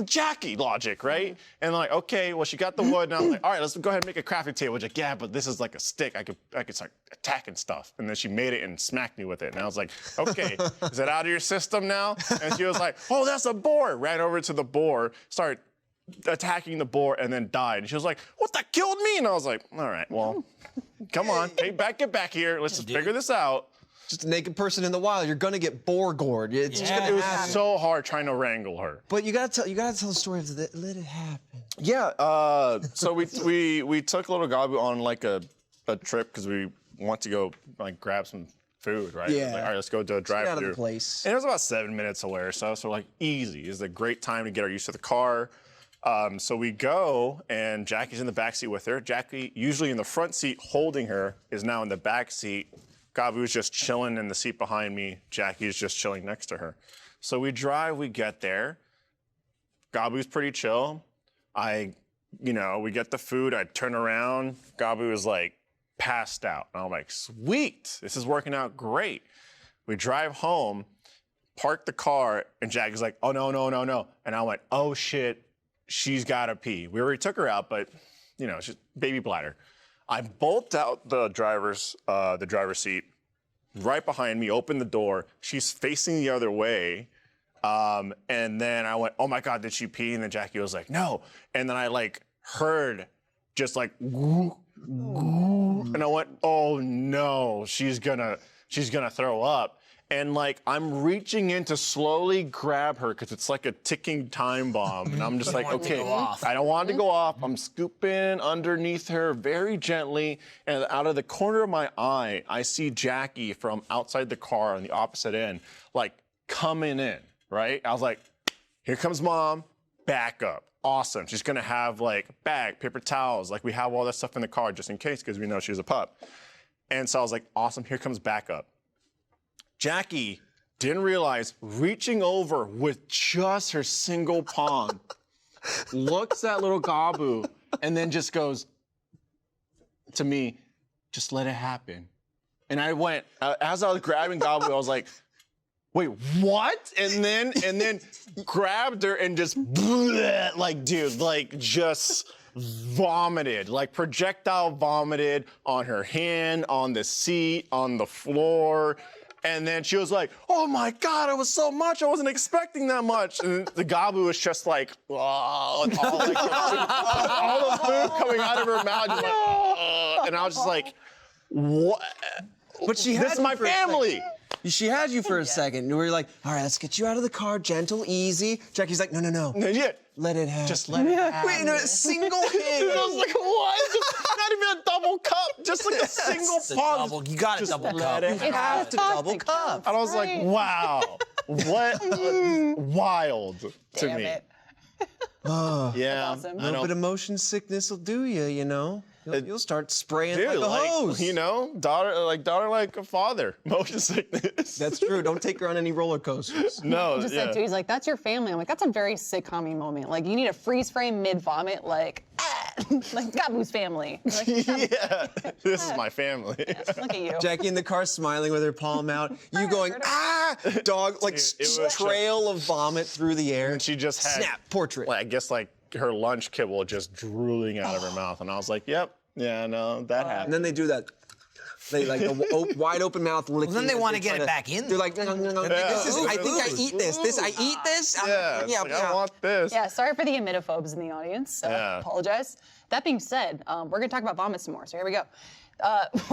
S5: Jackie logic, right? And like, okay, well, she got the wood. And I was like, all right, let's go ahead and make a crafting table. She's like, yeah, but this is like a stick. I could start attacking stuff. And then she made it and smacked me with it. And I was like, okay, is it out of your system now? And she was like, oh, that's a boar. Ran over to the boar, started attacking the boar, and then died. And she was like, what, that killed me? And I was like, all right, well, come on, get back here. Let's just figure this out.
S4: Just a naked person in the wild, you're gonna get boar gored. It's just gonna
S5: It was
S4: happen.
S5: so hard trying to wrangle her.
S4: But you gotta tell the story of let it happen.
S5: Yeah, so we took little Gabu on like a trip because we want to go like grab some food, right?
S4: Yeah.
S5: Like, all right, let's go to a drive-through.
S4: out of the place.
S5: And it was about 7 minutes away or so, so like easy. It's a great time to get her used to the car. So we go, and Jackie's in the back seat with her. Jackie, usually in the front seat holding her, is now in the back seat. Gabu's just chilling in the seat behind me. Jackie's just chilling next to her. So we drive, we get there. Gabu's pretty chill. We get the food, I turn around. Gabu is like passed out. And I'm like, sweet, this is working out great. We drive home, park the car, and Jackie's like, oh, no. And I went, oh, shit. She's gotta pee. We already took her out, but she's baby bladder. I bolt out the driver's seat right behind me, open the door. She's facing the other way. And then I went, oh my God, did she pee? And then Jackie was like, no. And then I like heard just like, woo, woo. And I went, oh no, she's gonna throw up. And like, I'm reaching in to slowly grab her because it's like a ticking time bomb. And I'm just like, okay, I don't want it to go off. I'm scooping underneath her very gently. And out of the corner of my eye, I see Jackie from outside the car on the opposite end, like coming in, right? I was like, here comes mom, back up. Awesome. She's gonna have like bag, paper towels. Like we have all that stuff in the car just in case because we know she's a pup. And so I was like, awesome, here comes backup. Jackie didn't realize reaching over with just her single palm, looks at little Gabu, and then just goes to me, just let it happen. And I went, as I was grabbing Gabu, I was like, wait, what? And then grabbed her and just, like, dude, like just vomited, like projectile vomited on her hand, on the seat, on the floor. And then she was like, oh my God, it was so much. I wasn't expecting that much. And the Gabu was just like, oh, and all the food coming out of her mouth. Just like, and I was just like, what?
S4: But she had
S5: This is my family.
S4: She had you for a second. And we were like, all right, let's get you out of the car, gentle, easy. Jackie's like, no.
S5: Yeah.
S4: Let it happen.
S5: Just let it happen.
S4: Wait, a single hit.
S5: I was like, what? Not even a double cup, just like a single palm.
S2: You got a double cup.
S3: It's
S4: have to double
S3: toxic
S4: cup.
S3: stuff,
S5: And I was like,
S3: right?
S5: wow, what wild to
S3: Damn
S5: me.
S3: it.
S5: Yeah,
S3: awesome.
S5: I
S4: A little
S5: know.
S4: bit of motion sickness will do you, you know? You'll start spraying
S5: Dude,
S4: like a hose.
S5: daughter like a father. Motion sickness.
S4: That's true. Don't take her on any roller coasters.
S5: no,
S3: Just
S5: yeah.
S3: said too, he's like, that's your family. I'm like, that's a very sitcom-y moment. Like, you need a freeze frame mid-vomit, like, like Gabu's family. Like,
S5: Yeah, this is my family.
S3: look at you.
S4: Jackie in the car smiling with her palm out. You going, ah! Dog, like
S5: Dude, it was
S4: trail of vomit through the air.
S5: And she just had
S4: Snap, portrait.
S5: Like, I guess like her lunch kibble just drooling out of her mouth, and I was like, yep, yeah, no, that
S4: And
S5: happened.
S4: then they do that. They like a wide open mouth licking.
S2: then they
S4: as
S2: wanna
S4: try
S2: get it back in.
S4: They're like, no. This is, I think I eat this. I eat this.
S5: Yeah, it's like, I want this.
S3: Yeah, sorry for the emetophobes in the audience.
S5: Yeah.
S3: Apologize. That being said, we're going to talk about vomit some more, so here we go.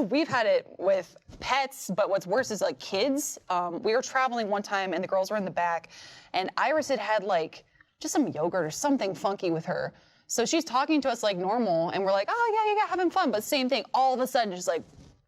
S3: We've had it with pets, but what's worse is like kids. We were traveling one time and the girls were in the back, and Iris had like just some yogurt or something funky with her. So she's talking to us like normal, and we're like, oh yeah, having fun, but same thing. All of a sudden, just like,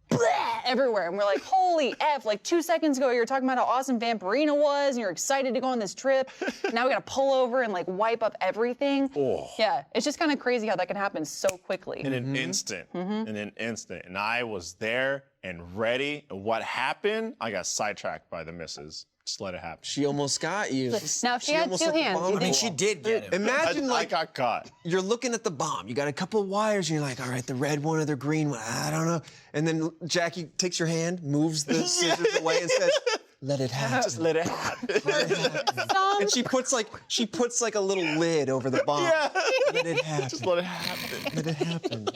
S3: bleh, everywhere. And we're like, holy F, like 2 seconds ago, you were talking about how awesome Vampirina was, and you're excited to go on this trip. Now we gotta pull over and like wipe up everything.
S5: Oh.
S3: Yeah, it's just kind of crazy how that can happen so quickly.
S5: In an instant, in an instant. And I was there and ready. And what happened? I got sidetracked by the missus. Just let it happen.
S4: She almost got you.
S3: Now, if she had
S4: almost
S3: two
S4: let the
S3: hands,
S4: bomb
S3: you
S2: I mean,
S3: think
S2: she did get him.
S4: Imagine
S5: I
S4: like
S5: got caught.
S4: you're looking at the bomb. You got a couple of wires, and you're like, all right, the red one or the green one. I don't know. And then Jackie takes your hand, moves the scissors away, and says, "Let it happen."
S5: Just let it happen.
S4: And she puts like a little lid over the bomb.
S5: Yeah.
S4: Let it happen.
S5: Just let it happen.
S4: Let it happen.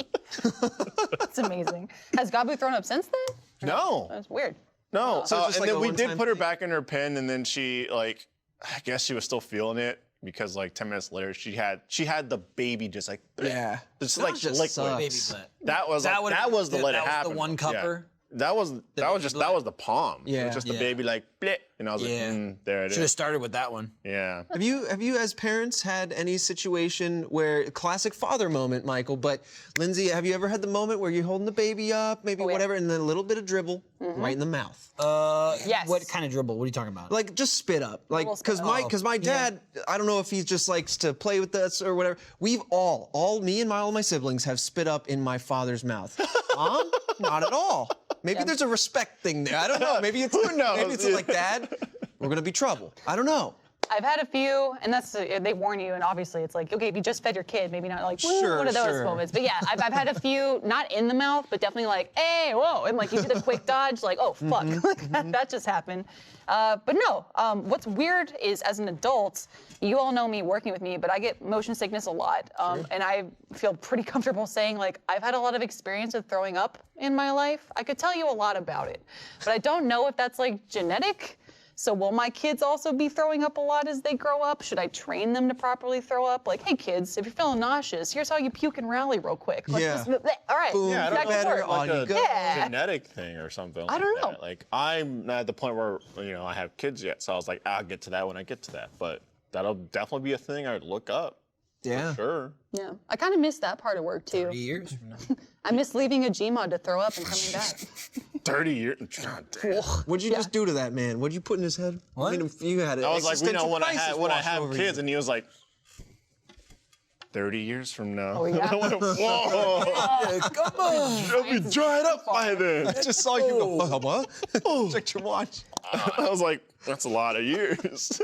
S3: That's amazing. Has Gabu thrown up since then?
S5: No.
S3: That's weird.
S5: No.
S4: So it's just
S5: and
S4: like
S5: then
S4: a
S5: we did
S4: one-time
S5: put her
S4: thing?
S5: back in her pen, and then she like, I guess she was still feeling it because like 10 minutes later she had the baby just like
S4: Yeah.
S5: just
S4: That
S5: like
S4: just
S5: liquid.
S4: sucks.
S2: Baby butt.
S5: That was like, that was the let it
S2: that was
S5: happen.
S2: the one
S5: Yeah.
S2: cupper.
S5: That was the palm. It
S4: Yeah.
S5: was just the
S2: Yeah.
S5: baby like bleh, and I was
S2: Yeah.
S5: like, there it
S2: Should have
S5: is.
S2: started with that one.
S5: Yeah.
S4: Have you as parents had any situation where classic father moment, Michael? But Lindsay, have you ever had the moment where you're holding the baby up, maybe
S3: yeah.
S4: whatever, and then a little bit of dribble right in the mouth?
S3: Yes.
S2: What kind of dribble? What are you talking about?
S4: Like just spit up, like
S3: Little spit
S4: because
S3: up.
S4: my dad, I don't know if he just likes to play with us or whatever. We've all me and all my siblings have spit up in my father's mouth. Mom, not at all. Maybe there's a respect thing there. I don't know. Maybe it's
S5: Who knows?
S4: maybe it's like, Dad, we're gonna be trouble. I don't know.
S3: I've had a few, and that's they warn you, and obviously it's like, okay, if you just fed your kid, maybe not like woo,
S4: Sure,
S3: one of those
S4: sure.
S3: moments. But yeah, I've had a few, not in the mouth, but definitely like, hey, whoa, and like you do the quick dodge, like, oh fuck, that just happened. But no, what's weird is as an adult, you all know me working with me, but I get motion sickness a lot, and I feel pretty comfortable saying like I've had a lot of experience with throwing up in my life. I could tell you a lot about it, but I don't know if that's like genetic. So will my kids also be throwing up a lot as they grow up? Should I train them to properly throw up? Like, hey kids, if you're feeling nauseous, here's how you puke and rally real quick. Let's
S4: Yeah.
S3: just, all right,
S4: Boom,
S5: Yeah, I
S3: back
S5: don't
S3: to
S5: know if
S4: better
S3: work.
S5: like
S4: on
S5: a
S4: you go.
S3: Yeah.
S5: genetic thing or something.
S3: I don't
S5: like
S3: know.
S5: that. Like I'm not at the point where I have kids yet, so I was like, I'll get to that when I get to that. But that'll definitely be a thing I would look up.
S4: Yeah.
S5: Sure.
S3: Yeah, I kind of miss that part of work too.
S2: 30 years from now.
S3: I miss leaving a Gmod to throw up and coming back.
S5: 30 years. God damn.
S4: What'd you just do to that man? What'd you put in his head?
S2: What?
S4: I mean, if you had it.
S5: I was like, when I have
S4: over
S5: kids,
S4: you.
S5: and he was like, 30 years from now.
S3: Oh, yeah?
S5: I went, whoa.
S2: Come on.
S5: I'll be dried up by then.
S4: just saw you go, what? Checked your watch.
S5: I was like, that's a lot of years.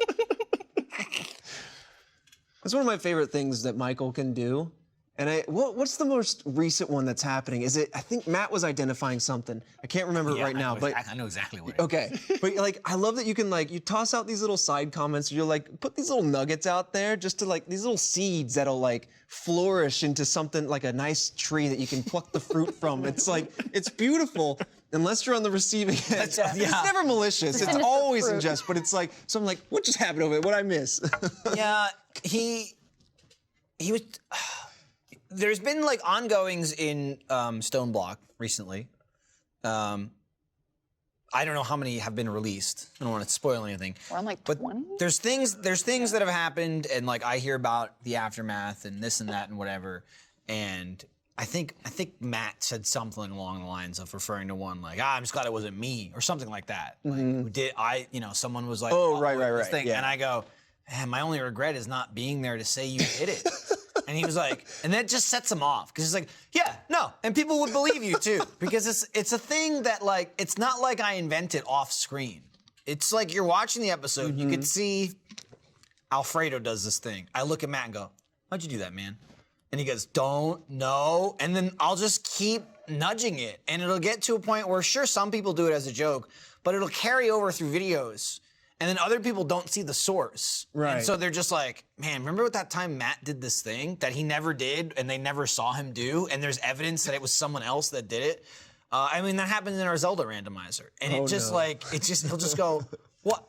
S4: It's one of my favorite things that Michael can do. And what's the most recent one that's happening? Is it? I think Matt was identifying something. I can't remember it right now, but
S2: I know exactly what.
S4: okay. But like, I love that you can like you toss out these little side comments. You're like put these little nuggets out there just to like these little seeds that'll like flourish into something like a nice tree that you can pluck the fruit from. It's like it's beautiful. Unless you're on the receiving end.
S2: yeah.
S4: It's never malicious. It's
S3: sinister
S4: always in
S3: fruit.
S4: jest, but it's like, so I'm like, what just happened over it? What'd I miss?
S2: Yeah, he was. There's been like ongoings in Stone Block recently. I don't know how many have been released. I don't want to spoil anything.
S3: We're on like
S2: But
S3: 20?
S2: there's things that have happened, and like I hear about the aftermath and this and that and whatever. And I think Matt said something along the lines of referring to one like, I'm just glad it wasn't me or something like that. Like, someone was like,
S4: Oh, right,
S2: this
S4: right,
S2: thing.
S4: yeah.
S2: And I go, man, my only regret is not being there to say you did it. And he was like, and that just sets him off because he's like, yeah, no, and people would believe you too because it's a thing that like it's not like I invented off screen. It's like you're watching the episode, you could see Alfredo does this thing. I look at Matt and go, how'd you do that, man? And he goes, don't know, and then I'll just keep nudging it, and it'll get to a point where sure some people do it as a joke, but it'll carry over through videos. And then other people don't see the source.
S4: Right.
S2: And so they're just like, man, remember what that time Matt did this thing that he never did and they never saw him do? And there's evidence that it was someone else that did it. I mean, that happened in our Zelda randomizer. And he'll just go, what?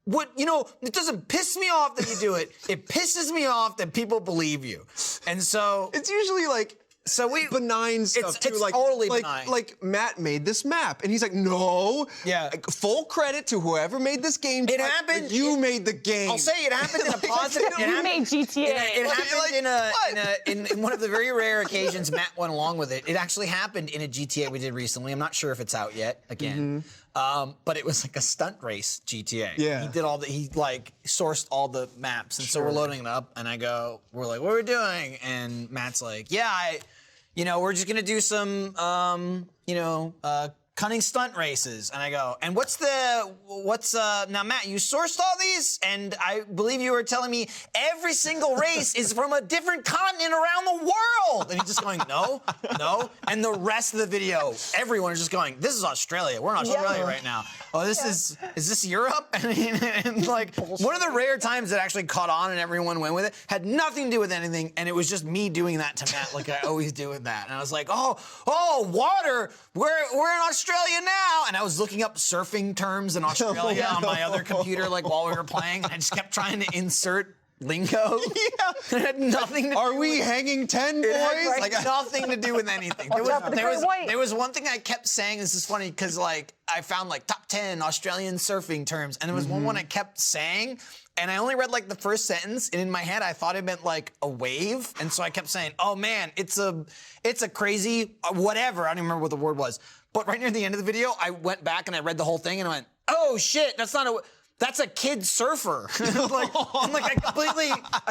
S2: It doesn't piss me off that you do it. It pisses me off that people believe you. And so
S4: It's usually like benign stuff too.
S2: it's
S4: like
S2: totally
S4: like,
S2: benign.
S4: Like Matt made this map, and he's like, no.
S2: Yeah.
S4: Like, full credit to whoever made this game.
S2: It
S4: but
S2: happened-
S4: You made the game.
S2: I'll say it happened in a positive.
S3: You made GTA.
S2: It happened
S4: Like,
S2: in one of the very rare occasions Matt went along with it. It actually happened in a GTA we did recently. I'm not sure if it's out yet. Again, but it was like a stunt race GTA.
S4: Yeah.
S2: He like sourced all the maps, and so we're loading it up, and we're like, what are we doing? And Matt's like, yeah, we're just gonna do some, cunning stunt races. And I go, and what's now Matt, you sourced all these? And I believe you were telling me every single race is from a different continent around the world. And he's just going, no. And the rest of the video, everyone is just going, this is Australia. We're in Australia right now. Oh, is this Europe? And like, one of the rare times that actually caught on and everyone went with it, had nothing to do with anything, and it was just me doing that to Matt like I always do with that. And I was like, oh, water, we're in Australia now. And I was looking up surfing terms in Australia on my other computer like while we were playing, and I just kept trying to insert lingo. It had nothing to do
S4: Are we hanging 10, boys?
S2: Like nothing to do with anything. There was one thing I kept saying. This is funny because like I found like top 10 Australian surfing terms, and there was one I kept saying, and I only read like the first sentence, and in my head I thought it meant like a wave, and so I kept saying, "Oh man, it's a crazy whatever." I don't even remember what the word was. But right near the end of the video, I went back and I read the whole thing, and I went, "Oh shit, that's a kid surfer." I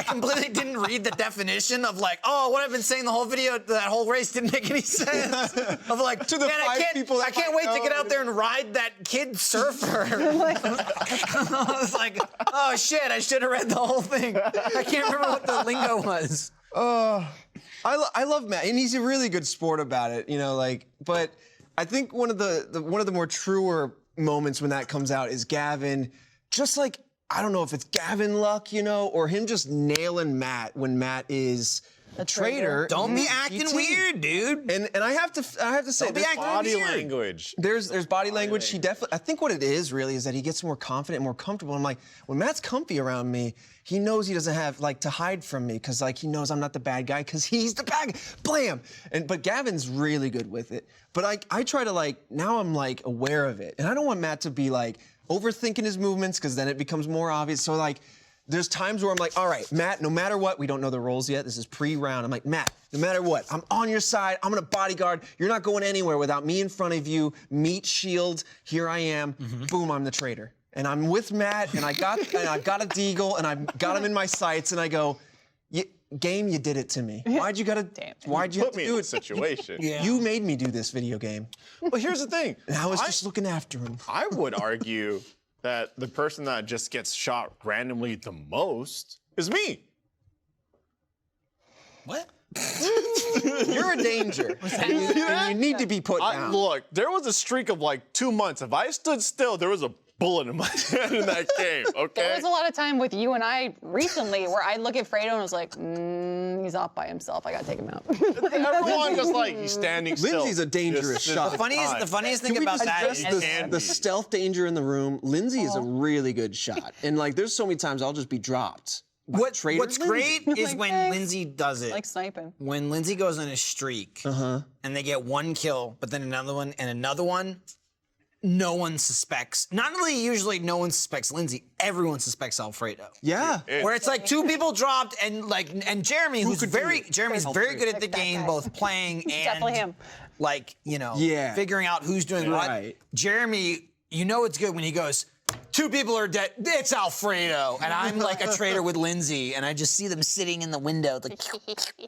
S2: completely didn't read the definition of like, oh, what I've been saying the whole video, that whole race didn't make any sense. Of like,
S4: To the
S2: man,
S4: five people that
S2: I can't wait to get out there and ride that kid surfer. I was like, oh shit, I should have read the whole thing. I can't remember what the lingo was.
S4: I love Matt, and he's a really good sport about it, you know, like, but I think one of the more truer moments when that comes out is Gavin, just like, I don't know if it's Gavin luck, you know, or him just nailing Matt when Matt is a traitor.
S2: Don't be acting weird, dude.
S4: And I have to say,
S2: Don't be
S4: there's
S2: acting
S6: Body
S2: weird.
S6: language.
S4: There's body language. He definitely. I think what it is really is that he gets more confident, more comfortable. I'm like, when Matt's comfy around me, he knows he doesn't have like to hide from me because like he knows I'm not the bad guy because he's the bad guy. Blam. But Gavin's really good with it. But I try to like now I'm like aware of it, and I don't want Matt to be like overthinking his movements because then it becomes more obvious. So like. There's times where I'm like, all right, Matt, no matter what, we don't know the roles yet. This is pre-round. I'm like, Matt, no matter what, I'm on your side. I'm gonna bodyguard. You're not going anywhere without me in front of you. Meat shield. Here I am. Boom, I'm the traitor. And I'm with Matt, and I've got a deagle, and I've got him in my sights, and I go, game, you did it to me. Why'd you have
S6: Put
S4: to
S6: me
S4: do
S6: in
S4: it?
S6: a situation.
S4: You made me do this video game.
S6: But here's the thing.
S4: And I was just looking after him.
S6: I would argue that the person that just gets shot randomly the most is me.
S2: What?
S4: You're a danger. And you need to be put down.
S6: Look, there was a streak of like 2 months. If I stood still, there was a bullet in my head in that game, okay?
S3: There was a lot of time with you and I recently where I look at Fredo and I was like, he's off by himself. I gotta take him out.
S6: Everyone just like, he's standing still.
S4: Lindsay's a dangerous shot.
S2: The funniest thing
S4: Can we
S2: about
S4: just
S2: that
S4: address
S2: is
S4: the stealth danger in the room? Lindsay is a really good shot. And like, there's so many times I'll just be dropped.
S2: what's great is
S3: Like,
S2: when
S3: thanks.
S2: Lindsay does it.
S3: Like sniping.
S2: When Lindsay goes on a streak and they get one kill, but then another one and another one, no one suspects. Not only usually no one suspects Lindsay, everyone suspects Alfredo.
S4: Yeah.
S2: Where it's like 2 people dropped and Jeremy, Jeremy's very good at the
S3: That
S2: game,
S3: guy.
S2: both playing and
S3: Definitely him.
S2: like, you know,
S4: Yeah.
S2: figuring out who's doing
S4: Right.
S2: what. Jeremy, you know it's good when he goes, 2 people are dead. It's Alfredo. And I'm like a traitor with Lindsay, and I just see them sitting in the window. Like,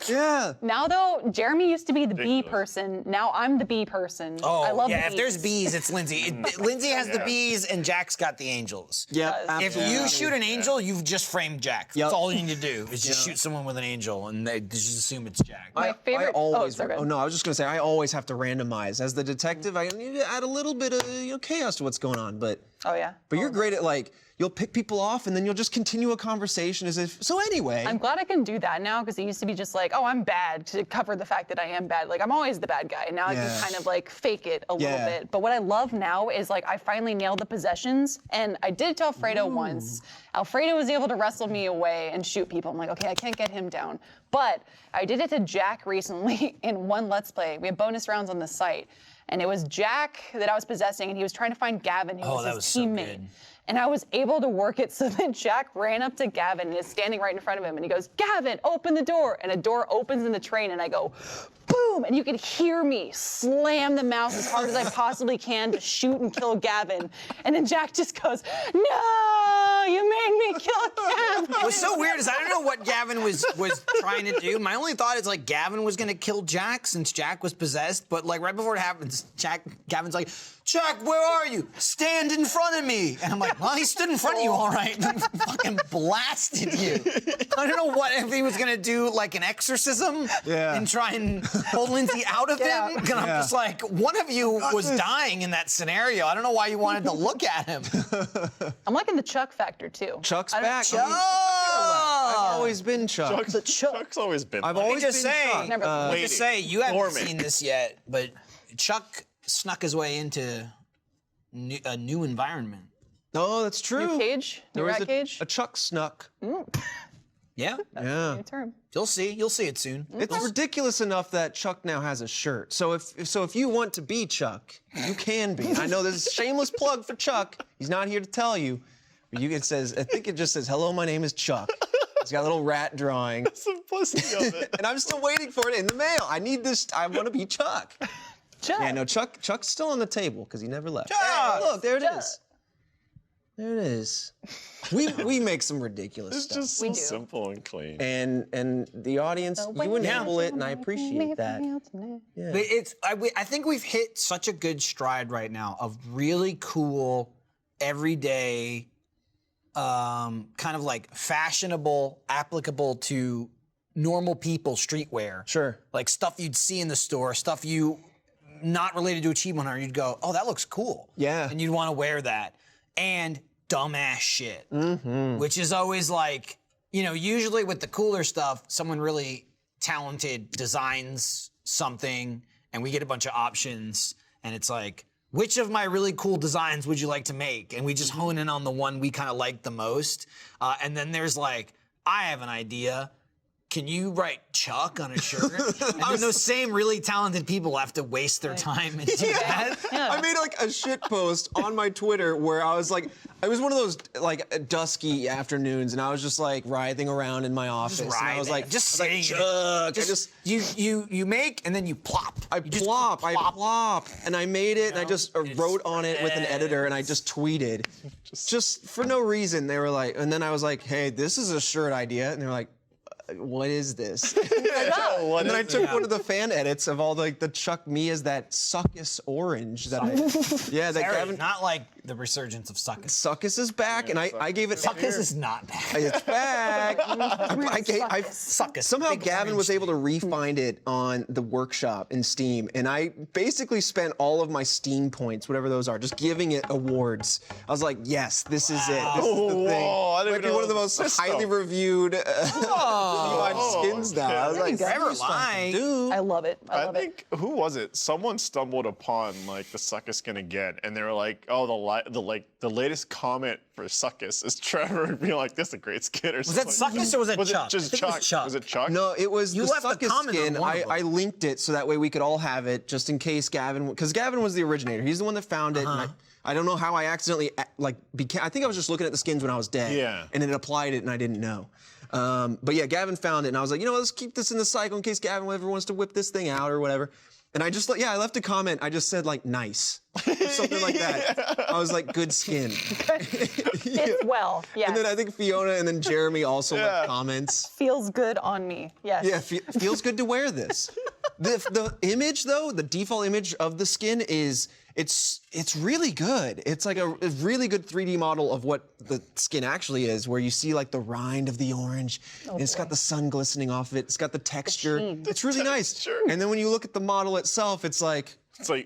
S4: Yeah.
S3: Now though, Jeremy used to be the B person. Now I'm the B person. I love
S2: yeah,
S3: the
S2: if there's
S3: bees.
S2: bees, it's Lindsay. Lindsay has the bees, and Jack's got the angels.
S4: Yeah.
S2: If you shoot an angel, you've just framed Jack.
S4: Yep.
S2: That's all you need to do is just shoot someone with an angel, and they just assume it's Jack.
S3: My favorite.
S4: I always.
S3: sorry, go ahead.
S4: Oh no, I was just gonna say I always have to randomize. As the detective, I need to add a little bit of chaos to what's going on. But
S3: Yeah.
S4: you're great at like you'll pick people off and then you'll just continue a conversation as if. So anyway.
S3: I'm glad I can do that now because it used to be just like, oh, I'm bad to cover the fact that I am bad. Like I'm always the bad guy. Now I can kind of like fake it a little bit. But what I love now is like I finally nailed the possessions, and I did it to Alfredo once. Alfredo was able to wrestle me away and shoot people. I'm like, okay, I can't get him down. But I did it to Jack recently in one Let's Play. We have bonus rounds on the site. And it was Jack that I was possessing, and he was trying to find Gavin, who was his teammate. And I was able to work it so that Jack ran up to Gavin and is standing right in front of him. And he goes, Gavin, open the door. And a door opens in the train, and I go, boom. And you could hear me slam the mouse as hard as I possibly can to shoot and kill Gavin. And then Jack just goes, no, you made me kill Gavin.
S2: What's so weird is I don't know what Gavin was trying to do. My only thought is like Gavin was gonna kill Jack since Jack was possessed, but like right before it happens, Gavin's like, Jack, where are you? Stand in front of me. And I'm like, well, he stood in front of you all right and fucking blasted you. I don't know if he was gonna do like an exorcism and try and pull Lindsay out of him. And I'm just like, one of you was dying in that scenario. I don't know why you wanted to look at him.
S3: I'm liking the Chuck factor too.
S4: Chuck's back.
S2: Chuck!
S4: I've always been Chuck.
S5: Chuck's always been.
S4: I've
S5: like-
S4: always
S2: just
S4: been
S2: say,
S4: Chuck.
S2: let me just say, you haven't
S5: dormant.
S2: seen this yet, but Chuck snuck his way into a new environment.
S4: Oh, that's true.
S3: New cage? New
S4: There was
S3: rat cage?
S4: a Chuck snuck.
S2: Yeah,
S4: Yeah.
S3: New term.
S2: you'll see it soon.
S4: It's ridiculous enough that Chuck now has a shirt. So if you want to be Chuck, you can be. I know there's a shameless plug for Chuck. He's not here to tell you. But it think it just says, hello, my name is Chuck. It's got a little rat drawing.
S5: Simplicity of it.
S4: And I'm still waiting for it in the mail. I need this. I want to be Chuck.
S3: Chuck.
S4: Yeah, no, Chuck's still on the table because he never left.
S2: Chuck!
S4: Hey, look, there it
S3: Chuck.
S4: is. There it is. We make some ridiculous
S5: It's
S4: stuff.
S5: just so
S3: do.
S5: simple and clean.
S4: And the audience, you enable it, and I appreciate that. Yeah.
S2: But I think we've hit such a good stride right now of really cool, everyday, kind of like fashionable, applicable to normal people streetwear.
S4: Sure.
S2: Like stuff you'd see in the store, stuff you not related to Achievement Hunter, you'd go, oh, that looks cool.
S4: Yeah.
S2: And you'd want to wear that. And dumbass shit, which is always like, usually with the cooler stuff, someone really talented designs something and we get a bunch of options and it's like, which of my really cool designs would you like to make? And we just hone in on the one we kind of like the most. And then there's like, I have an idea. Can you write Chuck on a shirt? And then those same really talented people have to waste their time and do that.
S4: I made like a shit post on my Twitter where I was like, it was one of those like dusky afternoons, and I was just like writhing around in my office. And I was like,
S2: just
S4: I was like,
S2: Chuck. You make and then you plop.
S4: I plop, and I made it, and I just wrote on it with an editor, and I just tweeted, just for no reason. They were like, and then I was like, hey, this is a shirt idea, and they were like, what is this? And then I took one of the fan edits of all the Chuck me as that suckus orange that Gavin.
S2: Not like the resurgence of Suckus.
S4: Suckus is back, and I gave it.
S2: Suckus is not back.
S4: It's back.
S2: Suckus.
S4: Somehow
S2: Big
S4: Gavin was
S2: orange
S4: able to re-find it on the workshop in Steam, and I basically spent all of my Steam points, whatever those are, just giving it awards. I was like, yes, this is it. This is the thing.
S5: Whoa, I didn't
S4: Might be
S5: even
S4: one of the
S5: know
S4: most
S5: this was a
S4: highly
S5: system.
S4: reviewed skins now. I was like,
S2: Forever
S4: this is fun to
S2: Lie.
S4: do.
S3: I love it. I
S5: I
S3: love it.
S5: think who was it? Someone stumbled upon like the Suckus skin again, and they were like, "Oh, the latest comment for Suckus is Trevor being like, this is a great skin." Or
S2: Was that
S5: something.
S2: Suckus or was that
S5: Was
S2: Chuck?
S5: it just
S2: I think it
S5: Chuck?
S2: was Chuck.
S5: Was it Chuck?
S4: No, it was
S2: You
S4: the
S2: left a
S4: Suckus
S2: comment on
S4: skin.
S2: one of them.
S4: I linked it so that way we could all have it, just in case Gavin, because Gavin was the originator. He's the one that found it. And I don't know how I accidentally became. I think I was just looking at the skins when I was dead.
S5: Yeah.
S4: And it applied it, and I didn't know. But yeah, Gavin found it, and I was like, let's keep this in the cycle in case Gavin ever wants to whip this thing out or whatever. And I just, I left a comment. I just said like, nice, or something like that. I was like, good skin.
S3: It's well, yes.
S4: And then I think Fiona and then Jeremy also left comments.
S3: Feels good on me, yes.
S4: Yeah, feels good to wear this. The image though, the default image of the skin is it's really good. It's like a really good 3D model of what the skin actually is, where you see like the rind of the orange, and it's got the sun glistening off of it. It's got the texture. It's really nice. And then when you look at the model itself, it's like,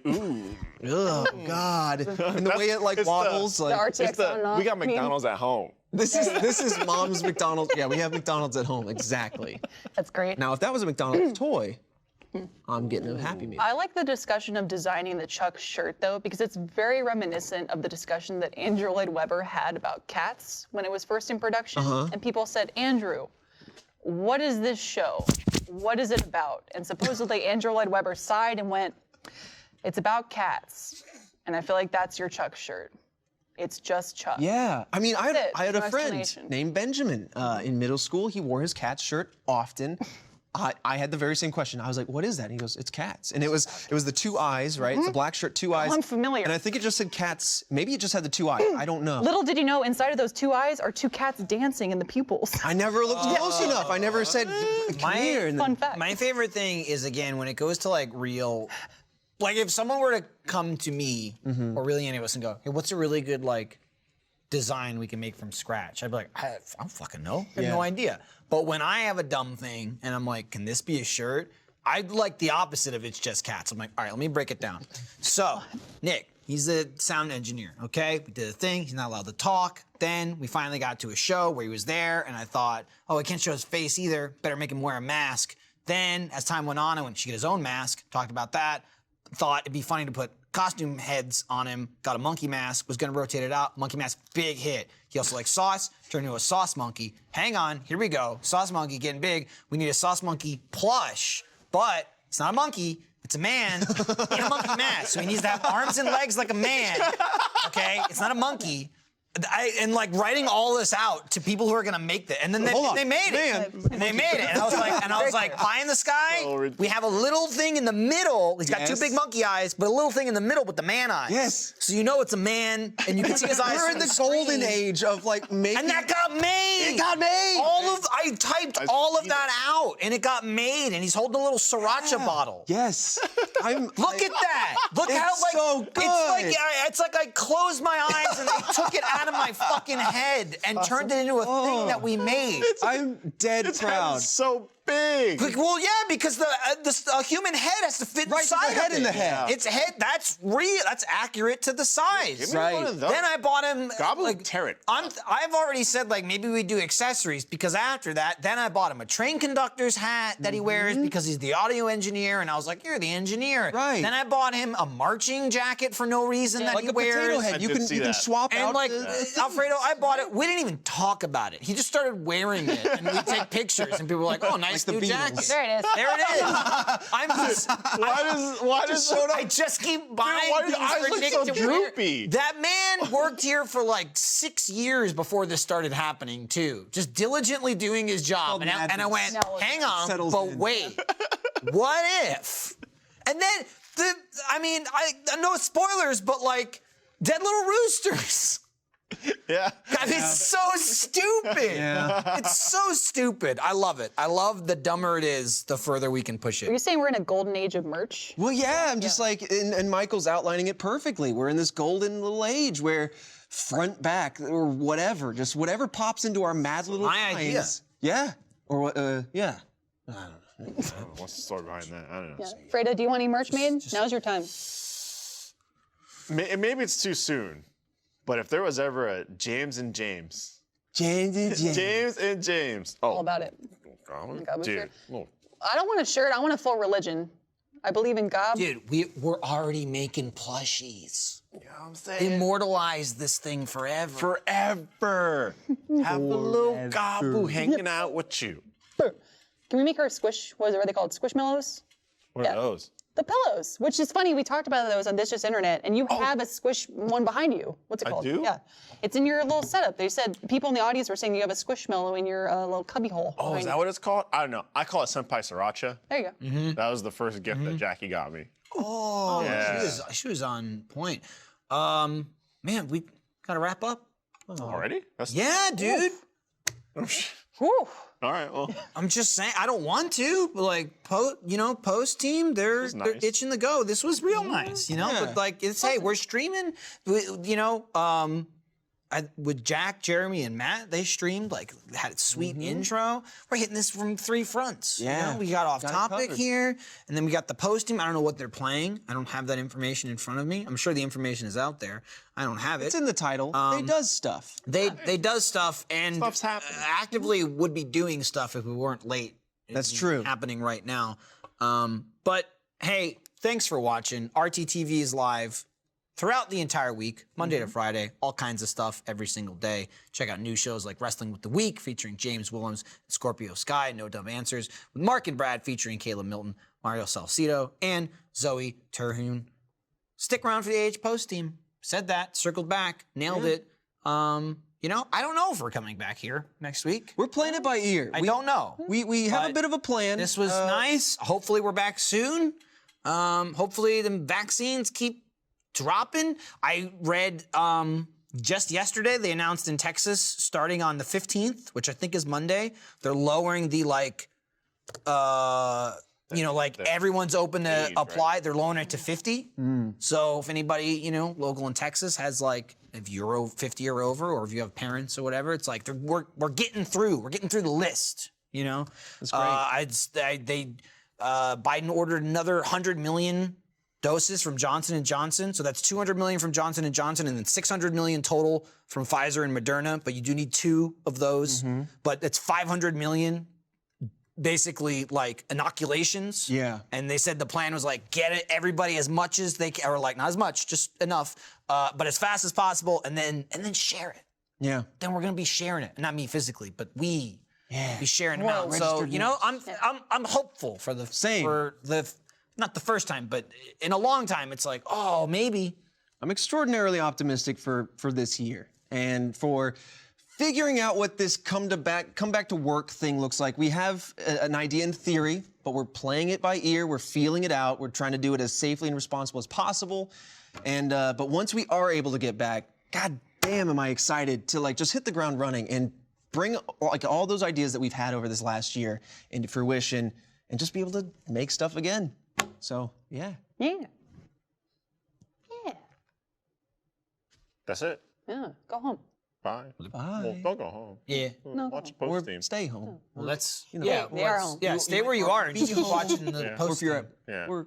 S5: ooh.
S4: oh God. And the way it like
S5: it's the-
S4: wobbles, like
S5: We got McDonald's at home.
S4: this is mom's McDonald's. Yeah, we have McDonald's at home. Exactly.
S3: That's great.
S4: Now, if that was a McDonald's toy, I'm getting a Happy Meal.
S3: I like the discussion of designing the Chuck shirt though, because it's very reminiscent of the discussion that Andrew Lloyd Webber had about Cats when it was first in production. And people said, Andrew, what is this show? What is it about? And supposedly Andrew Lloyd Webber sighed and went, it's about cats. And I feel like that's your Chuck shirt. It's just Chuck.
S4: Yeah, I mean, I had
S3: No
S4: a friend
S3: explanation.
S4: named Benjamin in middle school. He wore his Cats shirt often. I had the very same question. I was like, what is that? And he goes, it's cats. And it was the two eyes, right? It's the black shirt, two eyes.
S3: I'm familiar.
S4: And I think it just said cats. Maybe it just had the two eyes. I don't know.
S3: Little did you know, inside of those two eyes are two cats dancing in the pupils.
S4: I never looked close enough. I never said, come here. And
S3: Fun fact.
S2: My favorite thing is, again, when it goes to like real, like if someone were to come to me or really any of us and go, hey, what's a really good like design we can make from scratch? I'd be like, I don't fucking know. I have no idea. But when I have a dumb thing and I'm like, can this be a shirt? I'd like the opposite of it's just cats. I'm like, all right, let me break it down. So, Nick, he's the sound engineer, okay? We did a thing, he's not allowed to talk. Then we finally got to a show where he was there and I thought, oh, I can't show his face either. Better make him wear a mask. Then, as time went on, I went to get his own mask, talked about that. Thought it'd be funny to put costume heads on him, got a monkey mask, was gonna rotate it out, monkey mask, big hit. He also likes sauce, turned into a sauce monkey. Hang on, here we go, sauce monkey getting big. We need a sauce monkey plush, but it's not a monkey, it's a man in a monkey mask. So he needs to have arms and legs like a man, okay? It's not a monkey. And like writing all this out to people who are gonna make that, and then they made it. And they made it. And I was like, pie in the sky. We have a little thing in the middle. He's got two big monkey eyes, but a little thing in the middle with the man eyes.
S4: Yes.
S2: So you know it's a man, and you can see his eyes.
S4: We're in the golden age of like making.
S2: And that got made.
S4: It got made.
S2: I typed all of that out, and it got made. And he's holding a little sriracha bottle.
S4: Yes.
S2: Look at that. Look how like
S4: so good.
S2: It's like I closed my eyes and they took it out of my fucking head and turned it into a thing that we made.
S4: I'm dead proud.
S5: It's so big.
S2: Like, well, yeah, because the human head has to fit inside
S4: the head
S2: of
S4: in
S2: it.
S4: the head.
S2: It's head. That's real. That's accurate to the size.
S5: Give me one of those.
S2: Then I bought him.
S5: Gabu
S2: like,
S5: tear it.
S2: I've already said like maybe we do accessories because after that, then I bought him a train conductor's hat that he wears because he's the audio engineer, and I was like, you're the engineer.
S4: Right.
S2: Then I bought him a marching jacket for no reason that
S4: like
S2: he
S4: a
S2: wears.
S4: potato head.
S5: I
S4: You
S5: did
S4: can
S5: see
S4: you can
S5: that.
S4: swap
S2: And
S4: out.
S2: like Alfredo, I bought it. We didn't even talk about it. He just started wearing it, and we take pictures, and people were like, "Oh, nice
S4: the
S2: new
S4: Beatles.
S2: jacket."
S3: There it is.
S2: There it is. I'm just.
S5: Why does
S2: I just keep buying
S5: why do
S2: things
S5: your eyes
S2: for
S5: look
S2: Nick
S5: so
S2: to wear.
S5: droopy?
S2: That man worked here for like 6 years before this started happening too, just diligently doing his job. And I went,
S3: No.
S2: hang on,
S4: Settles
S2: but
S4: in.
S2: wait, what if? And then I no spoilers, but like Dead Little Roosters.
S5: Yeah.
S2: I mean, it's so stupid.
S4: Yeah.
S2: It's so stupid. I love it. I love the dumber it is, the further we can push
S3: Are you
S2: it.
S3: saying we're in a golden age of merch?
S4: Well, yeah, I'm just like, and Michael's outlining it perfectly. We're in this golden little age where front, back, or whatever, just whatever pops into our mad little
S2: My
S4: minds.
S2: idea.
S4: Yeah. Or what? Yeah.
S5: I don't know. What's the story behind that? I don't know.
S3: Yeah. Fredo, do you want any merch made? Now's your time.
S5: Maybe it's too soon, but if there was ever a James and James.
S4: James.
S5: Oh,
S3: All about it.
S5: Gabu? Dude.
S3: shirt.
S5: Well,
S3: I don't want a shirt. I want a full religion. I believe in God.
S2: Dude, we're already making plushies.
S5: you know what I'm saying?
S2: Immortalize this thing forever.
S5: Forever. Have a little Gabu hanging out with you.
S3: Can we make our squish? What are they called? Squishmallows?
S5: What
S3: Yeah.
S5: are those?
S3: The pillows, which is funny. We talked about those on This Just Internet, and you have a squish one behind you. What's it
S5: I
S3: called?
S5: do?
S3: Yeah, it's in your little setup. They said people in the audience were saying you have a squishmallow in your little cubby hole.
S5: Oh, is that what it's called? I don't know. I call it Senpai Sriracha.
S3: There you go.
S5: That was the first gift that Jackie got me.
S2: Oh,
S5: Yeah.
S2: she was on point. Man, we gotta wrap up.
S5: Already? That's
S2: Yeah, dude.
S3: Whew.
S5: All right, well.
S2: I'm just saying, I don't want to, but like, post team, they're
S5: nice.
S2: itching to go. This was real nice,
S4: Yeah.
S2: But like, it's hey, we're streaming, with Jack, Jeremy, and Matt, they streamed, like, had a sweet intro. We're hitting this from 3 fronts.
S4: Yeah.
S2: We got off
S4: Got it
S2: topic
S4: covered.
S2: here, and then we got the post team. I don't know what they're playing. I don't have that information in front of me. I'm sure the information is out there. I don't have it.
S4: It's in the title. They does stuff.
S2: They does stuff and
S5: Stuff's happening.
S2: actively would be doing stuff if we weren't late.
S4: That's
S2: It's
S4: true.
S2: Happening right now. But hey, thanks for watching. RTTV is live throughout the entire week, Monday to Friday, all kinds of stuff every single day. Check out new shows like Wrestling with the Week featuring James Willems and Scorpio Sky, No Dumb Answers, with Mark and Brad featuring Caleb Milton, Mario Salcido, and Zoe Terhune. Stick around for the AH Post team. Said that, circled back, nailed it. you know, I don't know if we're coming back here next week.
S4: We're playing it by ear.
S2: I don't know.
S4: We have a
S2: But
S4: bit of a plan.
S2: This was nice. Hopefully we're back soon. Hopefully the vaccines keep dropping. I read just yesterday they announced in Texas, starting on the 15th, which I think is Monday, they're lowering the everyone's open to
S5: age,
S2: apply.
S5: right?
S2: They're lowering it to 50. So if anybody, local in Texas has if you're 50 or over, or if you have parents or whatever, it's like we're getting through. We're getting through the list.
S4: That's great.
S2: Biden ordered another 100 million doses from Johnson & Johnson. So that's 200 million from Johnson & Johnson and then 600 million total from Pfizer and Moderna. But you do need 2 of those. But it's 500 million basically inoculations.
S4: Yeah.
S2: And they said the plan was get it everybody as much as they can, or not as much, just enough, but as fast as possible, and then share it.
S4: Yeah.
S2: Then we're gonna be sharing it. Not me physically, but we be sharing them out.
S3: Well,
S2: So I'm hopeful for the
S4: Same.
S2: for the not the first time, but in a long time. It's maybe.
S4: I'm extraordinarily optimistic for this year and for figuring out what this come back to work thing looks like. We have an idea in theory, but we're playing it by ear. We're feeling it out. We're trying to do it as safely and responsible as possible. And but once we are able to get back, god damn, am I excited to just hit the ground running and bring all those ideas that we've had over this last year into fruition and just be able to make stuff again. So yeah.
S3: Yeah. Yeah.
S5: That's it.
S3: Yeah. Go home.
S5: Bye.
S4: Bye.
S5: Well, don't go home.
S2: Yeah.
S5: Watch the
S4: Or
S5: post team.
S4: stay home.
S2: Well, let's
S3: They are home.
S2: stay where you are and keep watching the
S5: Yeah.
S2: post.
S4: Or if you're
S5: Yeah.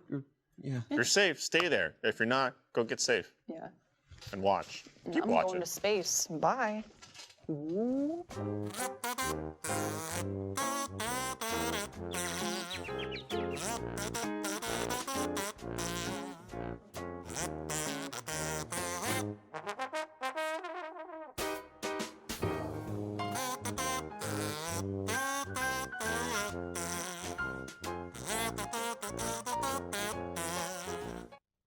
S4: yeah.
S5: If you're safe, stay there. If you're not, go get safe
S3: Yeah.
S5: and watch. Keep
S3: I'm
S5: watching.
S3: going to space. Bye. Ooh.